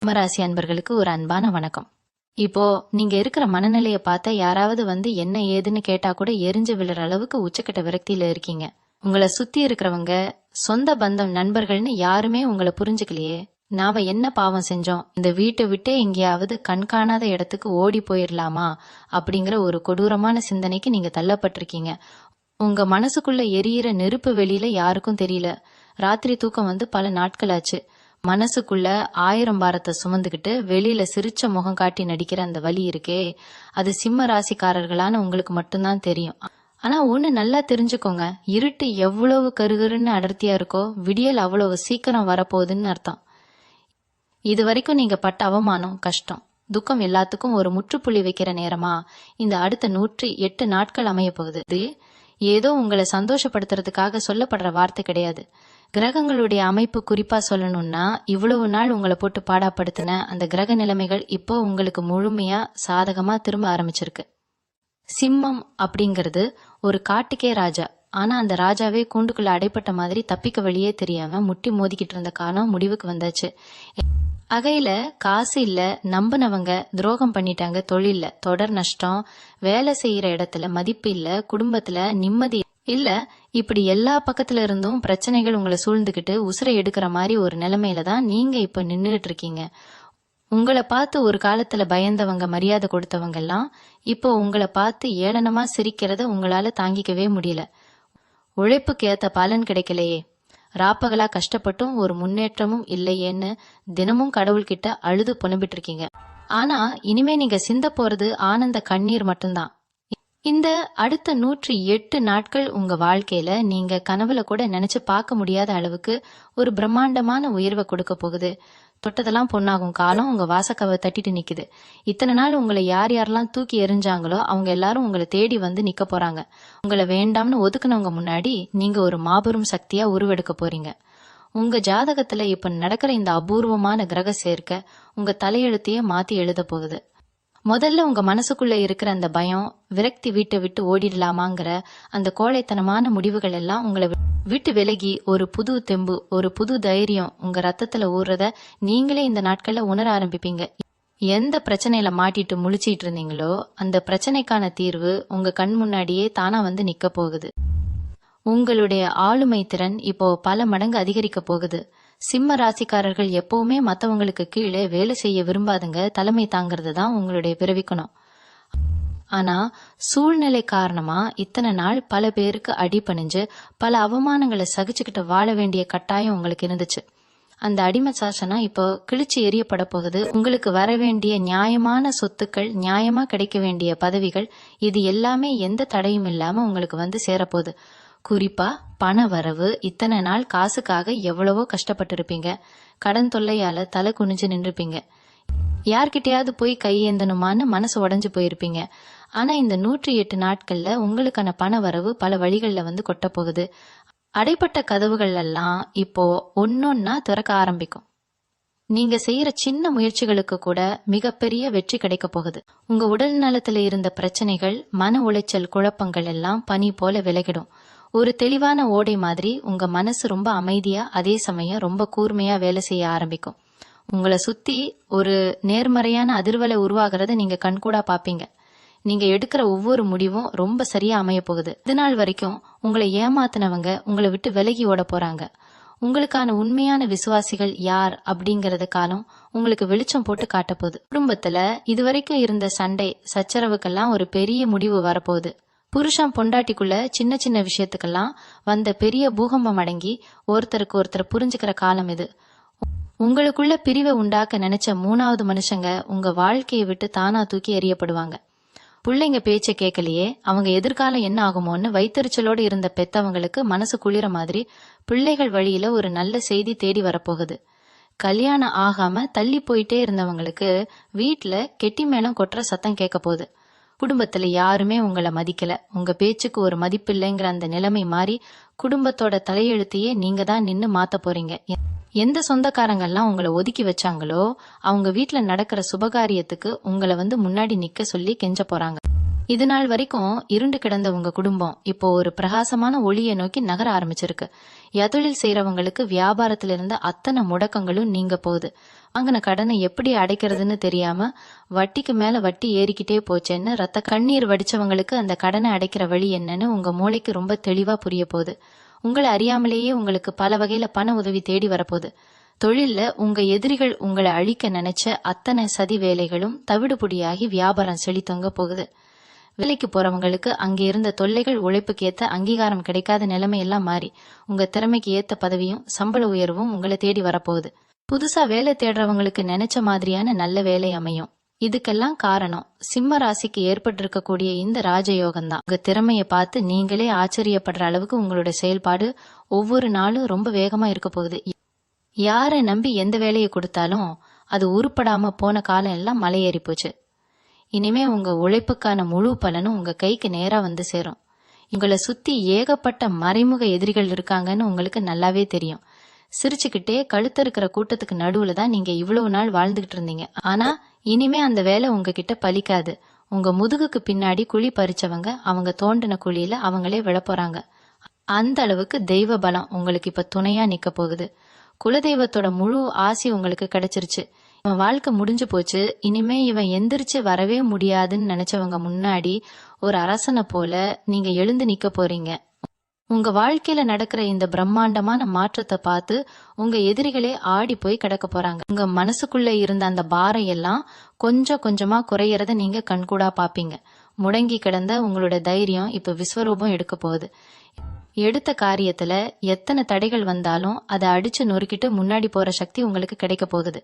சிம்மராசி அன்பர்களுக்கு ஒரு அன்பான வணக்கம். இப்போ நீங்க இருக்கிற மனநிலைய பார்த்தா யாராவது வந்து என்ன ஏதுன்னு கேட்டா கூட எரிஞ்சு விழுற அளவுக்கு உச்சக்கட்ட விரக்தியில இருக்கீங்க. உங்களை சுத்தி இருக்கிறவங்க, சொந்த பந்தம், நண்பர்கள்னு யாருமே உங்களை புரிஞ்சுக்கலையே. நாம என்ன பாவம் செஞ்சோம், இந்த வீட்டை விட்டே எங்கேயாவது கண்காணாத இடத்துக்கு ஓடி போயிடலாமா அப்படிங்கிற ஒரு கொடூரமான சிந்தனைக்கு நீங்க தள்ளப்பட்டிருக்கீங்க. உங்க மனசுக்குள்ள எரியிற நெருப்பு வெளியில யாருக்கும் தெரியல. ராத்திரி தூக்கம் வந்து பல நாட்கள் ஆச்சு. மனசுக்குள்ள 1000 பாரத்தை சுமந்துகிட்டு வெளியில சிரிச்ச முகம் காட்டி நடிக்கிற அந்த வலி இருக்கே, அது சிம்ம ராசிக்காரர்களான உங்களுக்கு மட்டும்தான் தெரியும். ஆனா ஒண்ணு நல்லா தெரிஞ்சுக்கோங்க, இருட்டு எவ்வளவு கருகருன்னு அடர்த்தியா இருக்கோ விடியல் அவ்வளவு சீக்கிரம் வரப்போகுதுன்னு அர்த்தம். இது வரைக்கும் நீங்க பட்ட அவமானம், கஷ்டம், துக்கம் எல்லாத்துக்கும் ஒரு முற்றுப்புள்ளி வைக்கிற நேரமா இந்த அடுத்த 108 நாட்கள் அமைய போகுது. இது ஏதோ உங்களை சந்தோஷப்படுத்துறதுக்காக சொல்லப்படுற வார்த்தை கிடையாது. கிரகங்களுடைய அமைப்பு குறிப்பா சொல்லணும்னா, இவ்வளவு நாள் உங்களை போட்டு பாடாப்படுத்தின அந்த கிரக நிலைமைகள் இப்போ உங்களுக்கு முழுமையா சாதகமா திரும்ப ஆரம்பிச்சிருக்கு. சிம்மம் அப்படிங்கிறது ஒரு காட்டுக்கே ராஜா. ஆனா அந்த ராஜாவே கூண்டுக்குள்ள அடைப்பட்ட மாதிரி தப்பிக்க வழியே தெரியாம முட்டி மோதிக்கிட்டு இருந்த காலம் முடிவுக்கு வந்தாச்சு. அகையில காசு இல்ல, நம்பினவங்க துரோகம் பண்ணிட்டாங்க, தொழில்ல தொடர் நஷ்டம், வேலை செய்யற இடத்துல மதிப்பு இல்ல, குடும்பத்துல நிம்மதி இல்ல, இப்படி எல்லா பக்கத்துல இருந்தும் பிரச்சனைகள் உங்களை சூழ்ந்துகிட்டு உசுரை எடுக்கிற மாதிரி ஒரு நிலைமையில தான் நீங்க இப்ப நின்றுட்டு இருக்கீங்க. உங்களை பார்த்து ஒரு காலத்துல பயந்தவங்க, மரியாதை கொடுத்தவங்க எல்லாம் இப்போ உங்களை பார்த்து ஏளனமா சிரிக்கிறத உங்களால தாங்கிக்கவே முடியல. உழைப்புக்கு ஏத்த பலன் கிடைக்கலையே, ராப்பகலா கஷ்டப்பட்டும் ஒரு முன்னேற்றமும் இல்லையேன்னு தினமும் கடவுள்கிட்ட அழுது புலம்பிட்டு இருக்கீங்க. ஆனா இனிமே நீங்க சிந்த போறது ஆனந்த கண்ணீர் மட்டும்தான். இந்த அடுத்த 108 நாட்கள் உங்க வாழ்க்கையில நீங்க கனவுல கூட நினைச்சு பார்க்க முடியாத அளவுக்கு ஒரு பிரம்மாண்டமான உயர்வை கொடுக்க போகுது. தொட்டதெல்லாம் பொண்ணாகும் காலம் உங்க வாசக்கவை தட்டிட்டு நிக்குது. இத்தனை நாள் உங்களை யார் யாரெல்லாம் தூக்கி எறிஞ்சாங்களோ அவங்க எல்லாரும் உங்களை தேடி வந்து நிக்க போறாங்க. உங்களை வேண்டாம்னு ஒதுக்குனவங்க முன்னாடி நீங்க ஒரு மாபெரும் சக்தியா உருவெடுக்க போறீங்க. உங்க ஜாதகத்துல இப்ப நடக்கிற இந்த அபூர்வமான கிரக சேர்க்க உங்க தலையெழுத்தையே மாத்தி எழுத போகுது. முதல்ல உங்க மனசுக்குள்ள இருக்கிற அந்த பயம், விரக்தி, வீட்டை விட்டு ஓடிடலாமாங்கிற அந்த கோழைத்தனமான முடிவுகள் எல்லாம் உங்களை விட்டு விலகி ஒரு புது தெம்பு, ஒரு புது தைரியம் உங்க ரத்தத்துல ஊறுறத நீங்களே இந்த நாட்கள்ல உணர ஆரம்பிப்பீங்க. எந்த பிரச்சனையில மாட்டிட்டு முழிச்சிட்டு இருந்தீங்களோ அந்த பிரச்சனைக்கான தீர்வு உங்க கண் முன்னாடியே தானா வந்து நிக்க போகுது. உங்களுடைய ஆளுமை திறன் இப்போ பல மடங்கு அதிகரிக்க போகுது. சிம்ம ராசிக்காரர்கள் எப்பவுமே மத்தவங்களுக்கு கீழே வேலை செய்ய விரும்பாதுங்க. தலைமை தாங்கிறது தான் உங்களுடைய பிறவிக்கணும். ஆனா சூழ்நிலை காரணமா இத்தனை நாள் பல பேருக்கு அடிபணிஞ்சு பல அவமானங்களை சகிச்சுக்கிட்டு வாழ வேண்டிய கட்டாயம் உங்களுக்கு இருந்துச்சு. அந்த அடிமை சாசனம் இப்போ கிழிச்சு எரியப்பட போகுது. உங்களுக்கு வர வேண்டிய நியாயமான சொத்துக்கள், நியாயமா கிடைக்க வேண்டிய பதவிகள், இது எல்லாமே எந்த தடையும் இல்லாம உங்களுக்கு வந்து சேரப்போகுது. குறிப்பா பண வரவு. இத்தனை நாள் காசுக்காக எவ்வளவோ கஷ்டப்பட்டு இருப்பீங்க. கடன் தொல்லையால தலை குனிஞ்சு நின்றுப்பீங்க. யார்கிட்டயாவது போய் கையேந்தனுமான்னு மனசு உடைஞ்சு போயிருப்பீங்க. ஆனா இந்த 108 நாட்கள்ல உங்களுக்கான பண வரவு பல வழிகள்ல வந்து கொட்ட போகுது. அடைப்பட்ட கதவுகள் எல்லாம் இப்போ ஒன்னொன்னா திறக்க ஆரம்பிக்கும். நீங்க செய்யற சின்ன முயற்சிகளுக்கு கூட மிகப்பெரிய வெற்றி கிடைக்க போகுது. உங்க உடல் நலத்துல இருந்த பிரச்சனைகள், மன உளைச்சல், குழப்பங்கள் எல்லாம் பனி போல விலகிடும். ஒரு தெளிவான ஓடை மாதிரி உங்க மனசு ரொம்ப அமைதியா, அதே சமயம் ரொம்ப கூர்மையா வேலை செய்ய ஆரம்பிக்கும். உங்களை சுத்தி ஒரு நேர்மறையான அதிர்வலை உருவாகிறத நீங்க கண்கூடா பாப்பீங்க. நீங்க எடுக்கிற ஒவ்வொரு முடிவும் ரொம்ப சரியா அமைய போகுது. இது நாள் வரைக்கும் உங்களை ஏமாத்தினவங்க உங்களை விட்டு விலகி ஓட போறாங்க. உங்களுக்கான உண்மையான விசுவாசிகள் யார் அப்படிங்கறது காலம் உங்களுக்கு வெளிச்சம் போட்டு காட்ட போகுது. குடும்பத்துல இதுவரைக்கும் இருந்த சண்டை சச்சரவுக்கெல்லாம் ஒரு பெரிய முடிவு வரப்போகுது. புருஷன் பொண்டாட்டிக்குள்ள சின்ன சின்ன விஷயத்துக்கெல்லாம் வந்த பெரிய பூகம்பம் அடங்கி ஒருத்தருக்கு ஒருத்தர் புரிஞ்சுக்கிற காலம் இது. உங்களுக்குள்ள பிரிவை உண்டாக்க நினைச்ச 3வது மனுஷங்க உங்க வாழ்க்கையை விட்டு தானா தூக்கி எறியப்படுவாங்க. பிள்ளைங்க பேச்ச கேட்கலையே, அவங்க எதிர்காலம் என்ன ஆகுமோன்னு வைத்தறிச்சலோடு இருந்த பெத்தவங்களுக்கு மனசு குளிர மாதிரி பிள்ளைகள் வழியில ஒரு நல்ல செய்தி தேடி வரப்போகுது. கல்யாணம் ஆகாம தள்ளி போயிட்டே இருந்தவங்களுக்கு வீட்டுல கெட்டி மேளம் கொட்டுற சத்தம் கேட்க போகுது. குடும்பத்துல யாருமே உங்களை மதிக்கல, உங்க பேச்சுக்கு ஒரு மதிப்பு இல்லைங்கிற அந்த நிலைமை மாறி குடும்பத்தோட தலையெழுத்தையே நீங்க தான் நின்னு மாத்த போறீங்க. எந்த சொந்தக்காரங்கெல்லாம் உங்களை ஒதுக்கி வச்சாங்களோ அவங்க வீட்டுல நடக்கிற சுபகாரியத்துக்கு உங்களை வந்து முன்னாடி நிக்க சொல்லி கெஞ்ச போறாங்க. இது நாள் வரைக்கும் இருண்டு கிடந்த உங்க குடும்பம் இப்போ ஒரு பிரகாசமான ஒளியை நோக்கி நகர ஆரம்பிச்சிருக்கு. தொழில் செய்யறவங்களுக்கு வியாபாரத்துல இருந்த அத்தனை முடக்கங்களும் நீங்க போகுது. வாங்கின கடனை எப்படி அடைக்கிறதுன்னு தெரியாம வட்டிக்கு மேல வட்டி ஏறிக்கிட்டே போச்சேன்னு ரத்த கண்ணீர் வடிச்சவங்களுக்கு அந்த கடனை அடைக்கிற வழி என்னன்னு உங்க மூளைக்கு ரொம்ப தெளிவா புரிய போகுது. உங்களை அறியாமலேயே உங்களுக்கு பல வகையில பண உதவி தேடி வரப்போகுது. தொழில்ல உங்க எதிரிகள் உங்களை அழிக்க நினைச்ச அத்தனை சதி வேலைகளும் தவிடுபொடியாகி வியாபாரம் செழித்தொங்க போகுது. வேலைக்கு போறவங்களுக்கு அங்கே இருந்த தொல்லைகள், உழைப்புக்கு ஏத்த அங்கீகாரம் கிடைக்காத நிலைமையெல்லாம் மாறி உங்க திறமைக்கு ஏத்த பதவியும் சம்பள உயர்வும் உங்களை தேடி வரப்போகுது. புதுசா வேலை தேடுறவங்களுக்கு நினைச்ச மாதிரியான நல்ல வேலை அமையும். இதுக்கெல்லாம் காரணம் சிம்ம ராசிக்கு ஏற்பட்டிருக்கக்கூடிய இந்த ராஜயோகம் தான். உங்க திறமையை பார்த்து நீங்களே ஆச்சரியப்படுற அளவுக்கு உங்களோட செயல்பாடு ஒவ்வொரு நாளும் ரொம்ப வேகமா இருக்க போகுது. யாரை நம்பி எந்த வேலையை கொடுத்தாலும் அது உருப்படாம போன காலம் எல்லாம் மலையேறி போச்சு. இனிமே உங்க உழைப்புக்கான முழு பலனும் உங்க கைக்கு நேரா வந்து சேரும். உங்களை சுத்தி ஏகப்பட்ட மறைமுக எதிரிகள் இருக்காங்கன்னு உங்களுக்கு நல்லாவே தெரியும். சிரிச்சுக்கிட்டே கழுத்தறுக்கிற கூட்டத்துக்கு நடுவுல தான் நீங்க இவ்வளவு நாள் வாழ்ந்துகிட்டு இருந்தீங்க. ஆனா இனிமே அந்த வேலை உங்ககிட்ட பலிக்காது. உங்க முதுகுக்கு பின்னாடி குழி பறிச்சவங்க அவங்க தோண்டின குழியில அவங்களே விழப்போறாங்க. அந்த அளவுக்கு தெய்வ பலம் உங்களுக்கு இப்ப துணையா நிக்க போகுது. குலதெய்வத்தோட முழு ஆசி உங்களுக்கு கிடைச்சிருச்சு. இவன் வாழ்க்கை முடிஞ்சு போச்சு, இனிமே இவன் எந்திரிச்சு வரவே முடியாதுன்னு நினைச்சவங்க முன்னாடி ஒரு அரசனை போல நீங்க எழுந்து நிக்க போறீங்க. உங்க வாழ்க்கையில நடக்கிற இந்த பிரம்மாண்டமான மாற்றத்தை பார்த்து உங்க எதிரிகளே ஆடி போய் கிடக்க போறாங்க. உங்க மனசுக்குள்ள இருந்த அந்த பாரம் எல்லாம் கொஞ்சம் கொஞ்சமா குறையறத நீங்க கண்கூடா பாப்பீங்க. முடங்கி கிடந்த உங்களோட தைரியம் இப்ப விஸ்வரூபம் எடுக்க போகுது. எடுத்த காரியத்துல எத்தனை தடைகள் வந்தாலும் அதை அடிச்சு நொறுக்கிட்டு முன்னாடி போற சக்தி உங்களுக்கு கிடைக்க போகுது.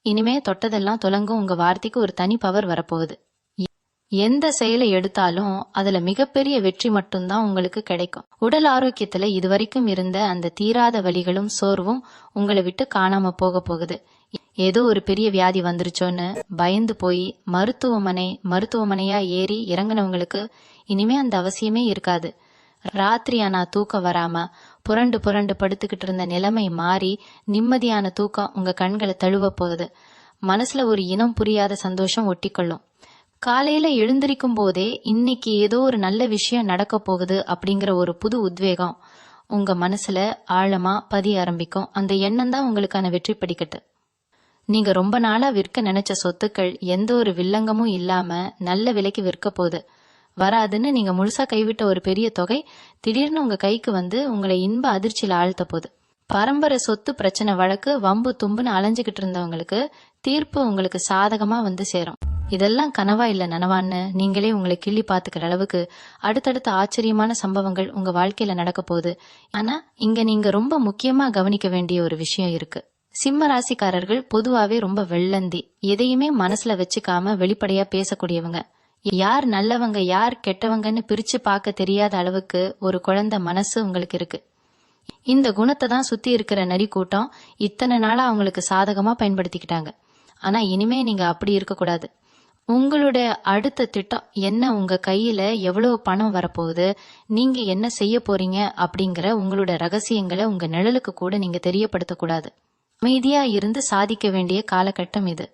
இனிமே தொட்டதெல்லாம் தொலங்கும். உங்க வார்த்தைக்கு ஒரு தனி பவர் வரப்போகுது. எந்த செயலை எடுத்தாலும் அதுல மிகப்பெரிய வெற்றி மட்டும்தான் உங்களுக்கு கிடைக்கும். உடல் ஆரோக்கியத்துல இதுவரைக்கும் இருந்த அந்த தீராத வலிகளும் சோர்வும் உங்களை விட்டு காணாம போக போகுது. ஏதோ ஒரு பெரிய வியாதி வந்துருச்சோன்னு பயந்து போய் மருத்துவமனையா ஏறி இறங்கினவங்களுக்கு இனிமே அந்த அவசியமே இருக்காது. ராத்திரி ஆனா தூக்கம் வராம புரண்டு புரண்டு படுத்துக்கிட்டு இருந்த நிலைமை மாறி நிம்மதியான தூக்கம் உங்க கண்களை தழுவ போகுது. மனசுல ஒரு இனம் புரியாத சந்தோஷம் ஒட்டிக்கொள்ளும். காலையில எழுந்திருக்கும் போதே இன்னைக்கு ஏதோ ஒரு நல்ல விஷயம் நடக்க போகுது அப்படிங்கிற ஒரு புது உத்வேகம் உங்க மனசுல ஆழமா பதிய ஆரம்பிக்கும். அந்த எண்ணம் தான் உங்களுக்கான வெற்றி படிக்கட்டு. நீங்க ரொம்ப நாளா விற்க நினைச்ச சொத்துக்கள் எந்த ஒரு வில்லங்கமும் இல்லாம நல்ல விலைக்கு விற்க போகுது. வராதுன்னு நீங்க முழுசா கைவிட்ட ஒரு பெரிய தொகை திடீர்னு உங்க கைக்கு வந்து உங்களை இன்ப அதிர்ச்சியில ஆழ்த்த போகுது. பரம்பரை சொத்து பிரச்சனை, வழக்கு, வம்பு தும்புன்னு அலைஞ்சுகிட்டு இருந்தவங்களுக்கு தீர்ப்பு உங்களுக்கு சாதகமா வந்து சேரும். இதெல்லாம் கனவா இல்ல நனவான்னு நீங்களே உங்களை கிள்ளி பாத்துக்கிற அளவுக்கு அடுத்தடுத்த ஆச்சரியமான சம்பவங்கள் உங்க வாழ்க்கையில நடக்க போகுது. ஆனா இங்க நீங்க ரொம்ப முக்கியமா கவனிக்க வேண்டிய ஒரு விஷயம் இருக்கு. சிம்ம ராசிக்காரர்கள் பொதுவாவே ரொம்ப வெள்ளந்தி. எதையுமே மனசுல வச்சுக்காம வெளிப்படையா பேசக்கூடியவங்க. யார் நல்லவங்க யார் கெட்டவங்கன்னு பிரிச்சு பார்க்க தெரியாத அளவுக்கு ஒரு குழந்தை மனசு உங்களுக்கு இருக்கு. இந்த குணத்தை தான் சுத்தி இருக்கிற நரி கூட்டம் இத்தனை நாளா அவங்களுக்கு சாதகமா பயன்படுத்திக்கிட்டாங்க. ஆனா இனிமே நீங்க அப்படி இருக்கக்கூடாது. உங்களுடைய அடுத்த திட்டம் என்ன, உங்க கையில எவ்வளவு பணம் வரப்போகுது, நீங்க என்ன செய்ய போறீங்க அப்படிங்கிற உங்களோட ரகசியங்களை உங்க நிழலுக்கு கூட நீங்க தெரியப்படுத்தக்கூடாது. அமைதியா இருந்து சாதிக்க வேண்டிய காலகட்டம் இது.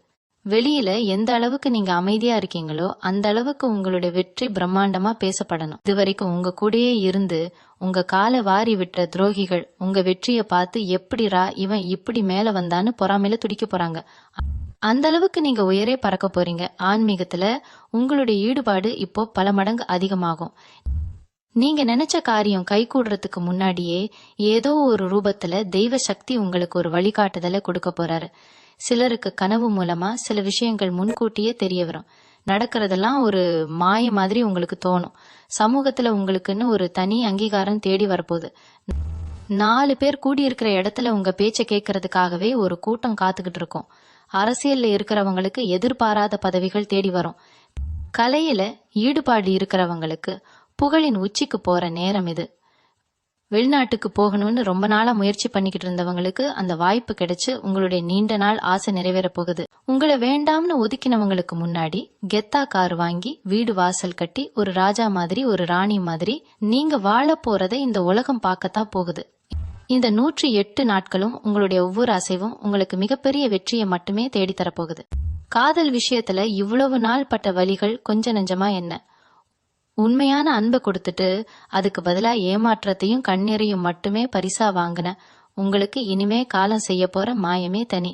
வெளியில எந்த அளவுக்கு நீங்க அமைதியா இருக்கீங்களோ அந்த அளவுக்கு உங்களுடைய வெற்றி பிரம்மாண்டமா பேசப்படணும். இதுவரைக்கும் உங்க கூடயே இருந்து உங்க காலை வாரி விட்ட துரோகிகள் உங்க வெற்றியை பார்த்து எப்படிரா இவன் இப்படி மேல வந்தான்னு பொறாமையில துடிக்க போறாங்க. அந்த அளவுக்கு நீங்க உயரே பறக்க போறீங்க. ஆன்மீகத்துல உங்களுடைய ஈடுபாடு இப்போ பல மடங்கு அதிகமாகும். நீங்க நினைச்ச காரியம் கைகூடுறதுக்கு முன்னாடியே ஏதோ ஒரு ரூபத்துல தெய்வ சக்தி உங்களுக்கு ஒரு வழிகாட்டுதலை கொடுக்க போறாரு. சிலருக்கு கனவு மூலமா சில விஷயங்கள் முன்கூட்டியே தெரிய வரும். நடக்கிறதெல்லாம் ஒரு மாய மாதிரி உங்களுக்கு தோணும். சமூகத்துல உங்களுக்குன்னு ஒரு தனி அங்கீகாரம் தேடி வரப்போகுது. 4 பேர் கூடியிருக்கிற இடத்துல உங்க பேச்சை கேட்கறதுக்காகவே ஒரு கூட்டம் காத்துக்கிட்டு இருக்கும். அரசியல்ல இருக்கிறவங்களுக்கு எதிர்பாராத பதவிகள் தேடி வரும். கலையில ஈடுபாடு இருக்கிறவங்களுக்கு புகழின் உச்சிக்கு போற நேரம் இது. வெளிநாட்டுக்கு போகணும்னு ரொம்ப நாளா முயற்சி பண்ணிக்கிட்டு இருந்தவங்களுக்கு அந்த வாய்ப்பு கிடைச்சு உங்களுடைய நீண்ட நாள் ஆசை நிறைவேற போகுது. உங்களை வேண்டாம்னு ஒதுக்கினவங்களுக்கு முன்னாடி கெத்தா கார் வாங்கி வீடு வாசல் கட்டி ஒரு ராஜா மாதிரி ஒரு ராணி மாதிரி நீங்க வாழ போறதை இந்த உலகம் பார்க்கத்தான் போகுது. இந்த 108 நாட்களும் உங்களுடைய ஒவ்வொரு அசைவும் உங்களுக்கு மிகப்பெரிய வெற்றியை மட்டுமே தேடித்தரப்போகுது. காதல் விஷயத்துல இவ்வளவு நாள் பட்ட வலிகள் கொஞ்ச நெஞ்சமா என்ன? உண்மையான அன்பை கொடுத்துட்டு அதுக்கு பதிலா ஏமாற்றத்தையும் கண்ணீரையும் மட்டுமே பரிசா வாங்கின உங்களுக்கு இனிமே காலம் செய்ய போற மாயமே தனி.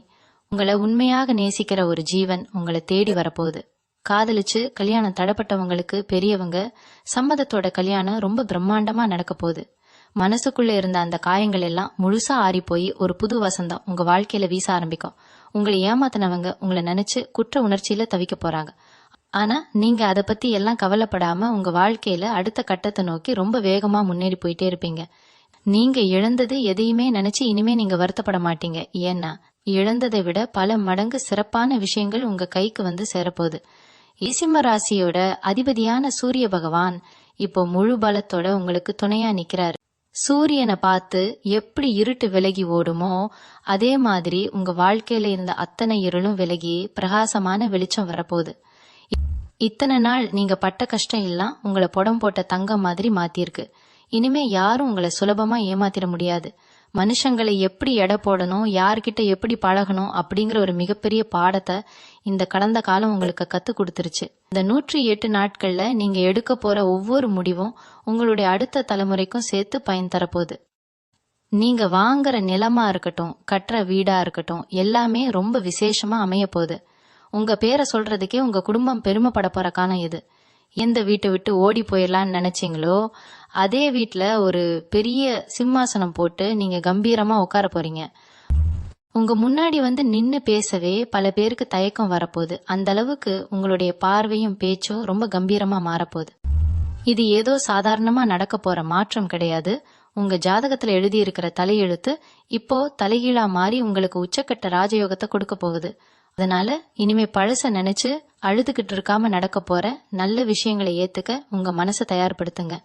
உங்களை உண்மையாக நேசிக்கிற ஒரு ஜீவன் உங்களை தேடி வரப்போகுது. காதலிச்சு கல்யாணம் தடப்பட்டவங்களுக்கு பெரியவங்க சம்மதத்தோட கல்யாணம் ரொம்ப பிரம்மாண்டமா நடக்க போகுது. மனசுக்குள்ள இருந்த அந்த காயங்கள் எல்லாம் முழுசா ஆறி போய் ஒரு புது வசந்தம் உங்க வாழ்க்கையில வீச ஆரம்பிக்கும். உங்களை ஏமாத்தினவங்க உங்களை நினைச்சு குற்ற உணர்ச்சியில தவிக்க போறாங்க. ஆனா நீங்க அதை பத்தி எல்லாம் கவலைப்படாம உங்க வாழ்க்கையில அடுத்த கட்டத்தை நோக்கி ரொம்ப வேகமா முன்னேறி போயிட்டே இருப்பீங்க. நீங்க இழந்தது எதையுமே நினைச்சு இனிமே நீங்க வருத்தப்பட மாட்டீங்க. ஏன்னா இழந்ததை விட பல மடங்கு சிறப்பான விஷயங்கள் உங்க கைக்கு வந்து சேரப்போகுது. சிம்ம ராசியோட அதிபதியான சூரிய பகவான் இப்போ முழு பலத்தோட உங்களுக்கு துணையா நிக்கிறாரு. சூரியனை பார்த்து எப்படி இருட்டு விலகி ஓடுமோ அதே மாதிரி உங்க வாழ்க்கையில இருந்த அத்தனை இருளும் விலகி பிரகாசமான வெளிச்சம் வரப்போகுது. இத்தனை நாள் நீங்க பட்ட கஷ்டம் எல்லாம் உங்களை புடம் போட்ட தங்கம் மாதிரி மாத்திருக்கு. இனிமே யாரும் உங்களை சுலபமா ஏமாத்திட முடியாது. மனுஷங்களை எப்படி எடை போடணும், யார்கிட்ட எப்படி பழகணும் அப்படிங்கிற ஒரு மிகப்பெரிய பாடத்தை இந்த கடந்த காலம் உங்களுக்கு கத்து கொடுத்துருச்சு. இந்த 108 நாட்கள்ல நீங்க எடுக்க போற ஒவ்வொரு முடிவும் உங்களுடைய அடுத்த தலைமுறைக்கும் சேர்த்து பயன் தரப்போகுது. நீங்க வாங்குற நிலமா இருக்கட்டும், கட்டுற வீடா இருக்கட்டும், எல்லாமே ரொம்ப விசேஷமா அமைய போகுது. உங்க பேரை சொல்றதுக்கே உங்க குடும்பம் பெருமைப்பட போற காலம் இது. எந்த வீட்டை விட்டு ஓடி போயிடலான்னு நினைச்சீங்களோ அதே வீட்டுல ஒரு பெரிய சிம்மாசனம் போட்டு நீங்க கம்பீரமா உட்கார போறீங்க. உங்க முன்னாடி வந்து நின்னு பேசவே பல பேருக்கு தயக்கம் வரப்போகுது. அந்த அளவுக்கு உங்களுடைய பார்வையும் பேச்சும் ரொம்ப கம்பீரமா மாறப்போகுது. இது ஏதோ சாதாரணமா நடக்க போற மாற்றம் கிடையாது. உங்க ஜாதகத்துல எழுதி இருக்கிற தலையெழுத்து இப்போ தலைகீழா மாறி உங்களுக்கு உச்சக்கட்ட ராஜயோகத்தை கொடுக்க போகுது. அதனால இனிமே பழச நினைச்சு அழுதுகிட்டு இருக்காம நடக்க போற நல்ல விஷயங்களை ஏத்துக்க உங்க மனசை தயார்படுத்துங்க.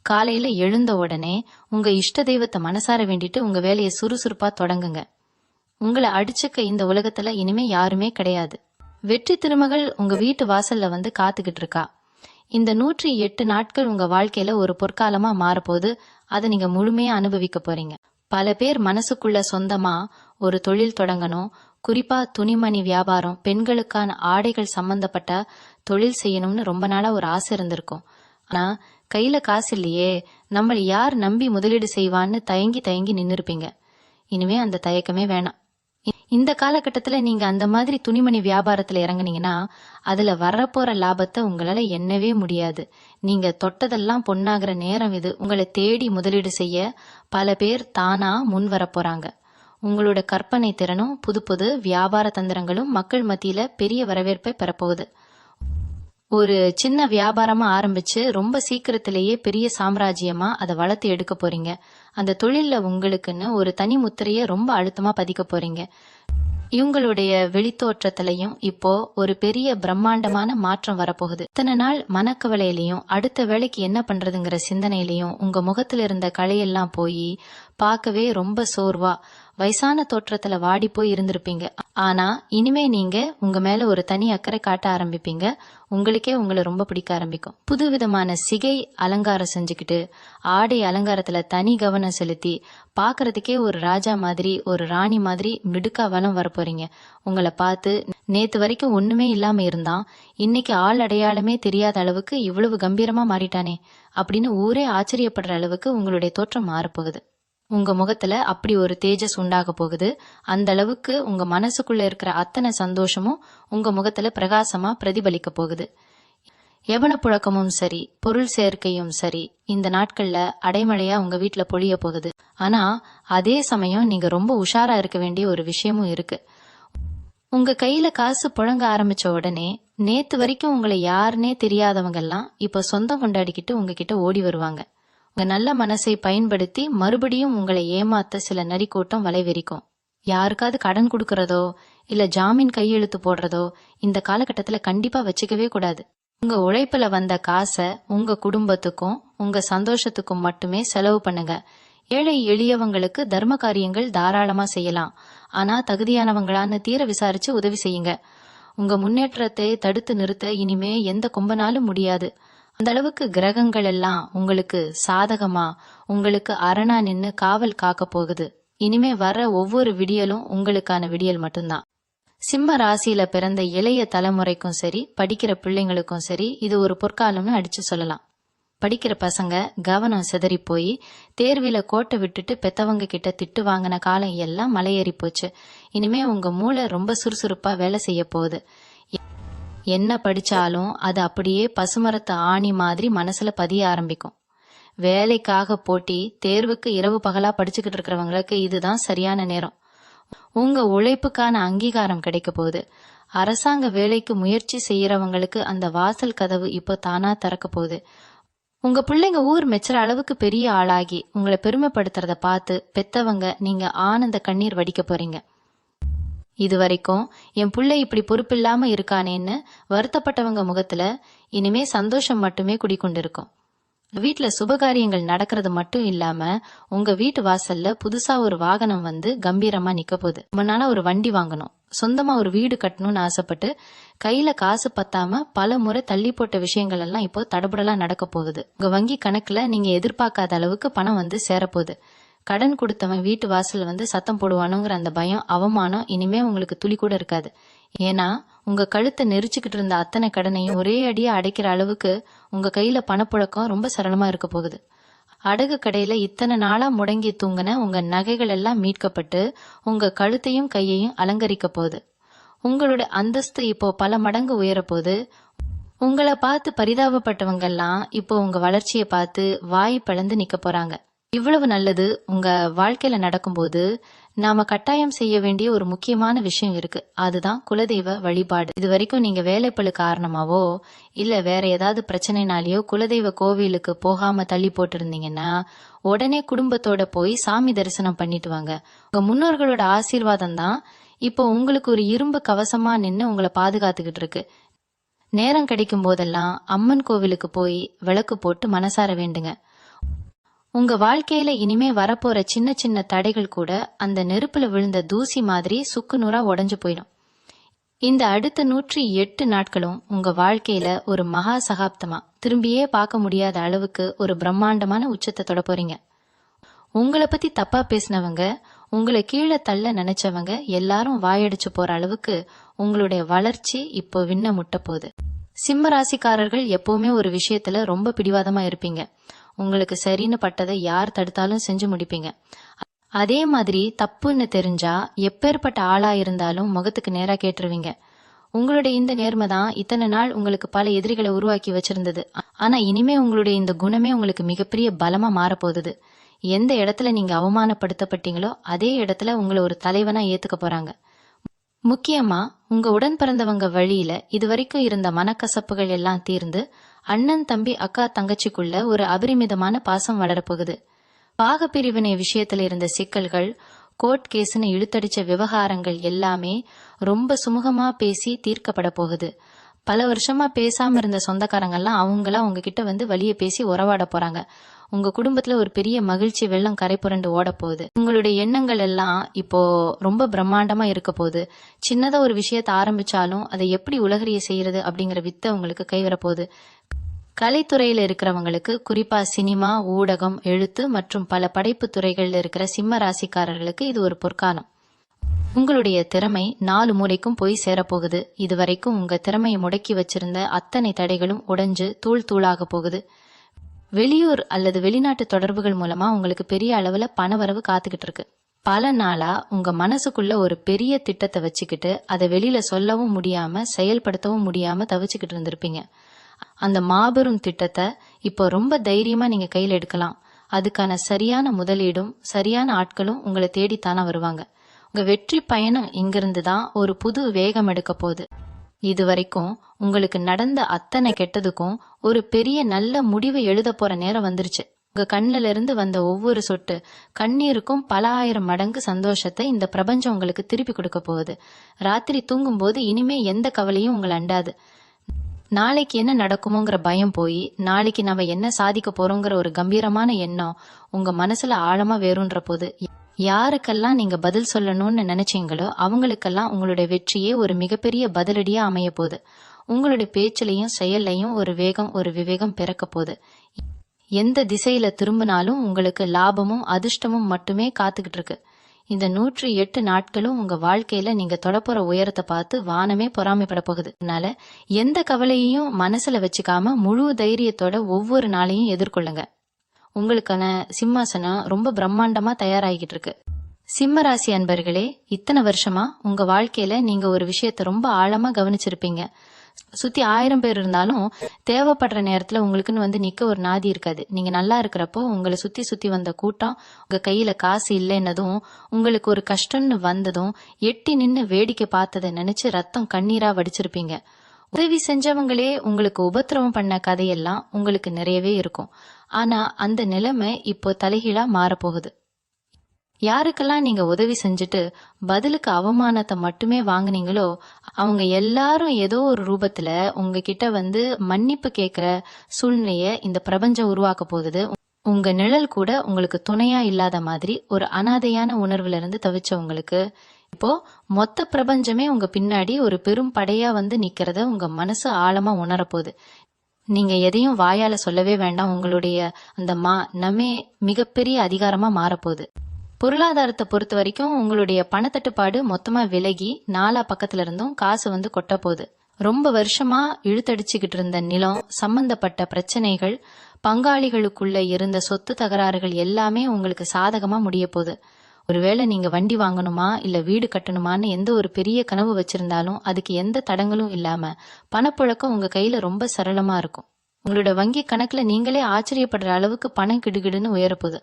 காலையில எழுந்த உடனே உங்க இஷ்ட தெய்வத்தை மனசார வேண்டிட்டு உங்க வேலையை சுறுசுறுப்பா தொடங்குங்க. உங்களை அடிச்சுக்க இந்த உலகத்துல இனிமே யாருமே கிடையாது. வெற்றி திருமகள் உங்க வீட்டு வாசல்ல வந்து காத்துக்கிட்டு இருக்கா. இந்த 108 நாட்கள் உங்க வாழ்க்கையில ஒரு பொற்காலமா மாறப்போது. அதை நீங்க முழுமையா அனுபவிக்க போறீங்க. பல பேர் மனசுக்குள்ள சொந்தமா ஒரு தொழில் தொடங்கணும், குறிப்பா துணிமணி வியாபாரம், பெண்களுக்கான ஆடைகள் சம்பந்தப்பட்ட தொழில் செய்யணும்னு ரொம்ப நாளா ஒரு ஆசை இருந்திருக்கும். ஆனா கையில காசு இல்லையே, நம்மள யார் நம்பி முதலீடு செய்வான்னு தயங்கி தயங்கி நின்னு இருப்பீங்க. இனிமே அந்த தயக்கமே வேணாம். இந்த காலகட்டத்துல நீங்க அந்த மாதிரி துணிமணி வியாபாரத்துல இறங்குனீங்கன்னா அதுல வரப்போற லாபத்தை உங்களால எண்ணவே முடியாது. நீங்க தொட்டதெல்லாம் பொன்னாகிற நேரம் இது. உங்களை தேடி முதலீடு செய்ய பல பேர் தானா முன் வர போறாங்க. உங்களோட கற்பனை திறனும் புது புது வியாபார தந்திரங்களும் மக்கள் மத்தியில பெரிய வரவேற்பை பெறப்போகுது. ஒரு சின்ன வியாபாரமா ஆரம்பிச்சு ரொம்ப சீக்கிரத்திலேயே பெரிய சாம்ராஜ்யமா அதை வளர்த்து எடுக்க போறீங்க. அந்த தொழில்ல உங்களுக்குன்னு ஒரு தனி முத்திரைய ரொம்ப அழுத்தமா பதிக்க போறீங்க. இவங்களுடைய வெளித்தோற்றத்திலையும் இப்போ ஒரு பெரிய பிரம்மாண்டமான மாற்றம் வரப்போகுது. இத்தனை நாள் மனக்கவலையிலையும் அடுத்த வேலைக்கு என்ன பண்றதுங்கிற சிந்தனையிலையும் உங்க முகத்துல இருந்த களையெல்லாம் போய் பார்க்கவே ரொம்ப சோர்வா வயசான தோற்றத்துல வாடி போய் இருந்திருப்பீங்க. ஆனா இனிமே நீங்க உங்க மேல ஒரு தனி அக்கறை காட்ட ஆரம்பிப்பீங்க. உங்களுக்கே உங்களை ரொம்ப பிடிக்க ஆரம்பிக்கும். புதுவிதமான சிகை அலங்காரம் செஞ்சுக்கிட்டு ஆடை அலங்காரத்துல தனி கவனம் செலுத்தி பாக்குறதுக்கே ஒரு ராஜா மாதிரி ஒரு ராணி மாதிரி மிடுக்கா வலம் வரப்போறீங்க. உங்களை பார்த்து நேத்து வரைக்கும் ஒண்ணுமே இல்லாம இருந்தான், இன்னைக்கு ஆள் அடையாளமே தெரியாத அளவுக்கு இவ்வளவு கம்பீரமா மாறிட்டானே அப்படின்னு ஊரே ஆச்சரியப்படுற அளவுக்கு உங்களுடைய தோற்றம் மாறப்போகுது. உங்க முகத்துல அப்படி ஒரு தேஜஸ் உண்டாக போகுது. அந்த அளவுக்கு உங்க மனசுக்குள்ள இருக்கிற அத்தனை சந்தோஷமும் உங்க முகத்துல பிரகாசமா பிரதிபலிக்க போகுது. எவன புழக்கமும் சரி, பொருள் சேர்க்கையும் சரி, இந்த நாட்கள்ல அடைமழையா உங்க வீட்டுல பொழிய போகுது. ஆனா அதே சமயம் நீங்க ரொம்ப உஷாரா இருக்க வேண்டிய ஒரு விஷயமும் இருக்கு. உங்க கையில காசு புழங்க ஆரம்பிச்ச உடனே நேத்து வரைக்கும் உங்களை யாருன்னே தெரியாதவங்க எல்லாம் இப்ப சொந்தம் கொண்டாடிக்கிட்டு உங்ககிட்ட ஓடி வருவாங்க. உங்க நல்ல மனசை பயன்படுத்தி மறுபடியும் உங்களை ஏமாத்த சில நரிக்கூட்டம் வலைவெறிக்கும். யாருக்காவது கடன் கொடுக்கறதோ இல்ல ஜாமீன் கையெழுத்து போடுறதோ இந்த காலகட்டத்துல கண்டிப்பா வச்சுக்கவே கூடாது. உங்க உழைப்புல வந்த காசை உங்க குடும்பத்துக்கும் உங்க சந்தோஷத்துக்கும் மட்டுமே செலவு பண்ணுங்க. ஏழை எளியவங்களுக்கு தர்ம காரியங்கள் தாராளமா செய்யலாம். ஆனா தகுதியானவங்களான்னு தீர விசாரிச்சு உதவி செய்யுங்க. உங்க முன்னேற்றத்தை தடுத்து நிறுத்த இனிமே எந்த கொம்பனாலும் முடியாது. அந்த அளவுக்கு கிரகங்கள் எல்லாம் உங்களுக்கு சாதகமா உங்களுக்கு அரணா நின்னு காவல் காக்க போகுது. இனிமே வர்ற ஒவ்வொரு விடியலும் உங்களுக்கான விடியல் மட்டும்தான். சிம்ம ராசியில பிறந்த இளைய தலைமுறைக்கும் சரி, படிக்கிற பிள்ளைங்களுக்கும் சரி, இது ஒரு பொற்காலம்னு அடிச்சு சொல்லலாம். படிக்கிற பசங்க கவனம் சிதறி போய் தேர்வில கோட்டை விட்டுட்டு பெத்தவங்க கிட்ட திட்டு வாங்கின காலம் எல்லாம் மலையேறி போச்சு. இனிமே உங்க மூளை ரொம்ப சுறுசுறுப்பா வேலை செய்ய போகுது. என்ன படிச்சாலும் அது அப்படியே பசுமரத்து ஆணி மாதிரி மனசுல பதிய ஆரம்பிக்கும். வேலைக்காக போட்டி, தேர்வுக்கு இரவு பகலா படிச்சுக்கிட்டு இருக்கிறவங்களுக்கு இதுதான் சரியான நேரம். உங்க உழைப்புக்கான அங்கீகாரம் கிடைக்க போகுது. அரசாங்க வேலைக்கு முயற்சி செய்யறவங்களுக்கு அந்த வாசல் கதவு இப்போ தானா திறக்க போகுது. உங்க பிள்ளைங்க ஊர் மெச்சுற அளவுக்கு பெரிய ஆளாகி உங்களை பெருமைப்படுத்துறத பார்த்து பெத்தவங்க நீங்க ஆனந்த கண்ணீர் வடிக்க போறீங்க. இது வரைக்கும் என் பிள்ளை இப்படி பொறுப்பில்லாம இருக்கானேன்னு வருத்தப்பட்டவங்க முகத்துல இனிமே சந்தோஷம் மட்டுமே குடிக்கொண்டிருக்கும். வீட்டுல சுபகாரியங்கள் நடக்கிறது மட்டும் இல்லாம உங்க வீட்டு வாசல்ல புதுசா ஒரு வாகனம் வந்து கம்பீரமா நிக்க போகுது. ரொம்ப நாளா ஒரு வண்டி வாங்கணும், சொந்தமா ஒரு வீடு கட்டணும்னு ஆசைப்பட்டு கையில காசு பத்தாம பல முறை தள்ளி போட்ட விஷயங்கள் எல்லாம் இப்போ தடபுடலா நடக்க போகுது. உங்க வங்கி கணக்குல நீங்க எதிர்பார்க்காத அளவுக்கு பணம் வந்து சேரப்போகுது. கடன் கொடுத்தவன் வீட்டு வாசல் வந்து சத்தம் போடுவானுங்கிற அந்த பயம், அவமானம் இனிமே உங்களுக்கு துளி கூட இருக்காது. ஏன்னா உங்க கழுத்தை நெரிச்சுக்கிட்டு இருந்த அத்தனை கடனையும் ஒரே அடியா அடைக்கிற அளவுக்கு உங்க கையில பணப்புழக்கம் ரொம்ப சரளமா இருக்க போகுது. அடகு கடையில இத்தனை நாளா முடங்கி தூங்கின உங்க நகைகள் எல்லாம் மீட்கப்பட்டு உங்க கழுத்தையும் கையையும் அலங்கரிக்க போகுது. உங்களோட அந்தஸ்து இப்போ பல மடங்கு உயரப்போகுது. உங்களை பார்த்து பரிதாபப்பட்டவங்க எல்லாம் இப்போ உங்க வளர்ச்சியை பார்த்து வாய் பிளந்து நிக்க போறாங்க. இவ்வளவு நல்லது உங்க வாழ்க்கையில நடக்கும்போது நாம கட்டாயம் செய்ய வேண்டிய ஒரு முக்கியமான விஷயம் இருக்கு. அதுதான் குலதெய்வ வழிபாடு. இது வரைக்கும் நீங்க வேலைப்பளு காரணமாவோ இல்ல வேற ஏதாவது பிரச்சனைனாலேயோ குலதெய்வ கோவிலுக்கு போகாம தள்ளி போட்டு இருந்தீங்கன்னா உடனே குடும்பத்தோட போய் சாமி தரிசனம் பண்ணிட்டு வாங்க. உங்க முன்னோர்களோட ஆசீர்வாதம் தான் இப்போ உங்களுக்கு ஒரு இரும்பு கவசமா நின்னு உங்களை பாதுகாத்துக்கிட்டு இருக்கு. நேரம் கிடைக்கும் போதெல்லாம் அம்மன் கோவிலுக்கு போய் விளக்கு போட்டு மனசார வேண்டுங்க. உங்க வாழ்க்கையில இனிமே வரப்போற சின்ன சின்ன தடைகள் கூட அந்த நெருப்புல விழுந்த தூசி மாதிரி சுக்கு நூறா உடைஞ்சு போயிடும். இந்த அடுத்த 108 நாட்களும் உங்க வாழ்க்கையில ஒரு மகா சகாப்தமா திரும்பியே பார்க்க முடியாத அளவுக்கு ஒரு பிரம்மாண்டமான உச்சத்தை தொட போறீங்க. உங்களை பத்தி தப்பா பேசினவங்க, உங்களை கீழே தள்ள நினைச்சவங்க எல்லாரும் வாயடிச்சு போற அளவுக்கு உங்களுடைய வளர்ச்சி இப்போ விண்ண முட்ட போகுது. சிம்ம ராசிக்காரர்கள் எப்பவுமே ஒரு விஷயத்துல ரொம்ப பிடிவாதமா இருப்பீங்க. உங்களுக்கு சரின்னு பட்டதை யார் தடுத்தாலும் செஞ்சு முடிப்பீங்க. அதே மாதிரி தப்புன்னு தெரிஞ்சா எப்பேற்பட்ட ஆளா இருந்தாலும் முகத்துக்கு நேரா கேட்டுருவீங்க. உங்களுடைய இந்த நேர்மை தான் இத்தனை நாள் உங்களுக்கு பல எதிரிகளை உருவாக்கி வச்சிருந்தது. ஆனா இனிமே உங்களுடைய இந்த குணமே உங்களுக்கு மிகப்பெரிய பலமா மாறப்போகுது. எந்த இடத்துல நீங்க அவமானப்படுத்தப்பட்டீங்களோ அதே இடத்துல உங்களை ஒரு தலைவனா ஏத்துக்க போறாங்க. முக்கியமா உங்க உடன் பிறந்தவங்க வழியில இதுவரைக்கும் இருந்த மனக்கசப்புகள் எல்லாம் தீர்ந்து அண்ணன் தம்பி அக்கா தங்கச்சிக்குள்ள ஒரு அபரிமிதமான பாசம் வளரப்போகுது. பாகப்பிரிவினை விஷயத்துல இருந்த சிக்கல்கள், கோர்ட் கேஸ்னு இழுத்தடிச்ச விவகாரங்கள் எல்லாமே ரொம்ப சுமூகமா பேசி தீர்க்கப்பட போகுது. பல வருஷமா பேசாம இருந்த சொந்தக்காரங்கெல்லாம் அவங்களா உங்ககிட்ட வந்து வலிய பேசி உறவாட போறாங்க. உங்க குடும்பத்துல ஒரு பெரிய மகிழ்ச்சி வெள்ளம் கரை புரண்டு ஓட போகுது. உங்களுடைய எண்ணங்கள் எல்லாம் இப்போ ரொம்ப பிரம்மாண்டமா இருக்க போகுது. சின்னதா ஒரு விஷயத்த ஆரம்பிச்சாலும் அதை எப்படி உலகறிய செய்யறது அப்படிங்கிற வித்தை உங்களுக்கு கைவர போகுது. கலைத்துறையில இருக்கிறவங்களுக்கு, குறிப்பா சினிமா, ஊடகம், எழுத்து மற்றும் பல படைப்பு துறைகள்ல இருக்கிற சிம்ம ராசிக்காரர்களுக்கு இது ஒரு பொற்காலம். உங்களுடைய திறமை 4 மூலைக்கும் போய் சேரப்போகுது. இதுவரைக்கும் உங்க திறமையை முடக்கி வச்சிருந்த அத்தனை தடைகளும் உடைஞ்சு தூள் தூளாக போகுது. வெளியூர் அல்லது வெளிநாட்டு தொடர்புகள் மூலமா உங்களுக்கு பெரிய அளவுல பணவரவு காத்துக்கிட்டு இருக்கு. பல நாளா உங்க மனசுக்குள்ள ஒரு பெரிய திட்டத்தை வச்சுக்கிட்டு அதை வெளியில சொல்லவும் முடியாம செயல்படுத்தவும் முடியாம தவிச்சுக்கிட்டு இருந்திருப்பீங்க. அந்த மாபெரும் திட்டத்தை இப்போ ரொம்ப தைரியமா நீங்க கையில் எடுக்கலாம். அதுக்கான சரியான முதலீடும் சரியான ஆட்களும் உங்களை தேடித்தானா வருவாங்க. உங்க வெற்றி பயணம் இங்கிருந்து தான் ஒரு புது வேகம் எடுக்க போகுது. இதுவரைக்கும் உங்களுக்கு நடந்த அத்தனை கெட்டதுக்கும் ஒரு பெரிய நல்ல முடிவை எழுத போற நேரம் வந்துருச்சு. உங்க கண்ணில இருந்து வந்த ஒவ்வொரு சொட்டு கண்ணீருக்கும் பல ஆயிரம் மடங்கு சந்தோஷத்தை இந்த பிரபஞ்சம் உங்களுக்கு திருப்பி கொடுக்க போகுது. ராத்திரி தூங்கும் போது இனிமே எந்த கவலையும் உங்களை அண்டாது. நாளைக்கு என்ன நடக்குமோங்கிற பயம் போய் நாளைக்கு நம்ம என்ன சாதிக்க போறோங்கிற ஒரு கம்பீரமான எண்ணம் உங்க மனசுல ஆழமா வேறுன்ற போது யாருக்கெல்லாம் நீங்க பதில் சொல்லணும்னு நினைச்சீங்களோ அவங்களுக்கெல்லாம் உங்களுடைய வெற்றியே ஒரு மிகப்பெரிய பதிலடியா அமைய போகுது. உங்களுடைய பேச்சிலையும் செயல்லையும் ஒரு வேகம், ஒரு விவேகம் பிறக்க போகுது. எந்த திசையில திரும்பினாலும் உங்களுக்கு லாபமும் அதிர்ஷ்டமும் மட்டுமே காத்துக்கிட்டு இருக்கு. இந்த 108 நாட்களும் உங்க வாழ்க்கையில நீங்க தொடப்போற உயரத்தை பார்த்து வானமே பொறாமைப்பட போகுது. அதனால எந்த கவலையையும் மனசுல வச்சுக்காம முழு தைரியத்தோட ஒவ்வொரு நாளையும் எதிர்கொள்ளுங்க. உங்களுக்கான சிம்மாசனம் ரொம்ப பிரம்மாண்டமா தயாராகிட்டு இருக்கு. சிம்ம ராசி அன்பர்களே, இத்தனை வருஷமா உங்க வாழ்க்கையில நீங்க ஒரு விஷயத்த ரொம்ப ஆழமா கவனிச்சிருப்பீங்க. சுத்தி 1000 பேர் இருந்தாலும் தேவைப்படுற நேரத்துல உங்களுக்குன்னு வந்து நிக்க ஒரு நாதி இருக்காது. நீங்க நல்லா இருக்கிறப்போ உங்களை சுத்தி சுத்தி வந்த கூட்டம் உங்க கையில காசு இல்லைன்னதும், உங்களுக்கு ஒரு கஷ்டம்னு வந்ததும் எட்டி நின்னு வேடிக்கை பார்த்ததை நினைச்சு ரத்தம் கண்ணீரா வடிச்சிருப்பீங்க. உதவி செஞ்சவங்களே உங்களுக்கு உபத்திரவம் பண்ண கதையெல்லாம் உங்களுக்கு நிறையவே இருக்கும். ஆனா அந்த நிலைமை இப்போ தலைகீழா மாறப்போகுது. யாருக்கெல்லாம் நீங்க உதவி செஞ்சுட்டு பதிலுக்கு அவமானத்தை மட்டுமே வாங்குனீங்களோ அவங்க எல்லாரும் ஏதோ ஒரு ரூபத்துல உங்ககிட்ட வந்து மன்னிப்பு கேட்கிற சூழ்நிலைய இந்த பிரபஞ்சம் உருவாக்க போகுது. உங்க நிழல் கூட உங்களுக்கு துணையா இல்லாத மாதிரி ஒரு அனாதையான உணர்வுல இருந்து தவிச்சவங்களுக்கு இப்போ மொத்த பிரபஞ்சமே உங்க பின்னாடி ஒரு பெரும் படையா வந்து நிக்கிறத உங்க மனசு ஆழமா உணரப்போகுது. நீங்க எதையும் வாயால சொல்லவே வேண்டாம். உங்களுடைய அந்த நமே மிகப்பெரிய அதிகாரமா மாறப்போகுது. பொருளாதாரத்தை பொறுத்த வரைக்கும் உங்களுடைய பணத்தட்டுப்பாடு மொத்தமா விலகி நாலா பக்கத்துல இருந்தும் காசு வந்து கொட்ட போகுது. ரொம்ப வருஷமா இழுத்தடிச்சுக்கிட்டு இருந்த நிலம் சம்பந்தப்பட்ட பிரச்சனைகள், பங்காளிகளுக்குள்ள இருந்த சொத்து தகராறுகள் எல்லாமே உங்களுக்கு சாதகமா முடிய போகுது. ஒருவேளை நீங்க வண்டி வாங்கணுமா இல்ல வீடு கட்டணுமான்னு எந்த ஒரு பெரிய கனவு வச்சிருந்தாலும் அதுக்கு எந்த தடங்களும் இல்லாம பணப்புழக்கம் உங்க கையில ரொம்ப சரளமா இருக்கும். உங்களோட வங்கி கணக்குல நீங்களே ஆச்சரியப்படுற அளவுக்கு பணம் கிடுகிடுன்னு உயரப்போகுது.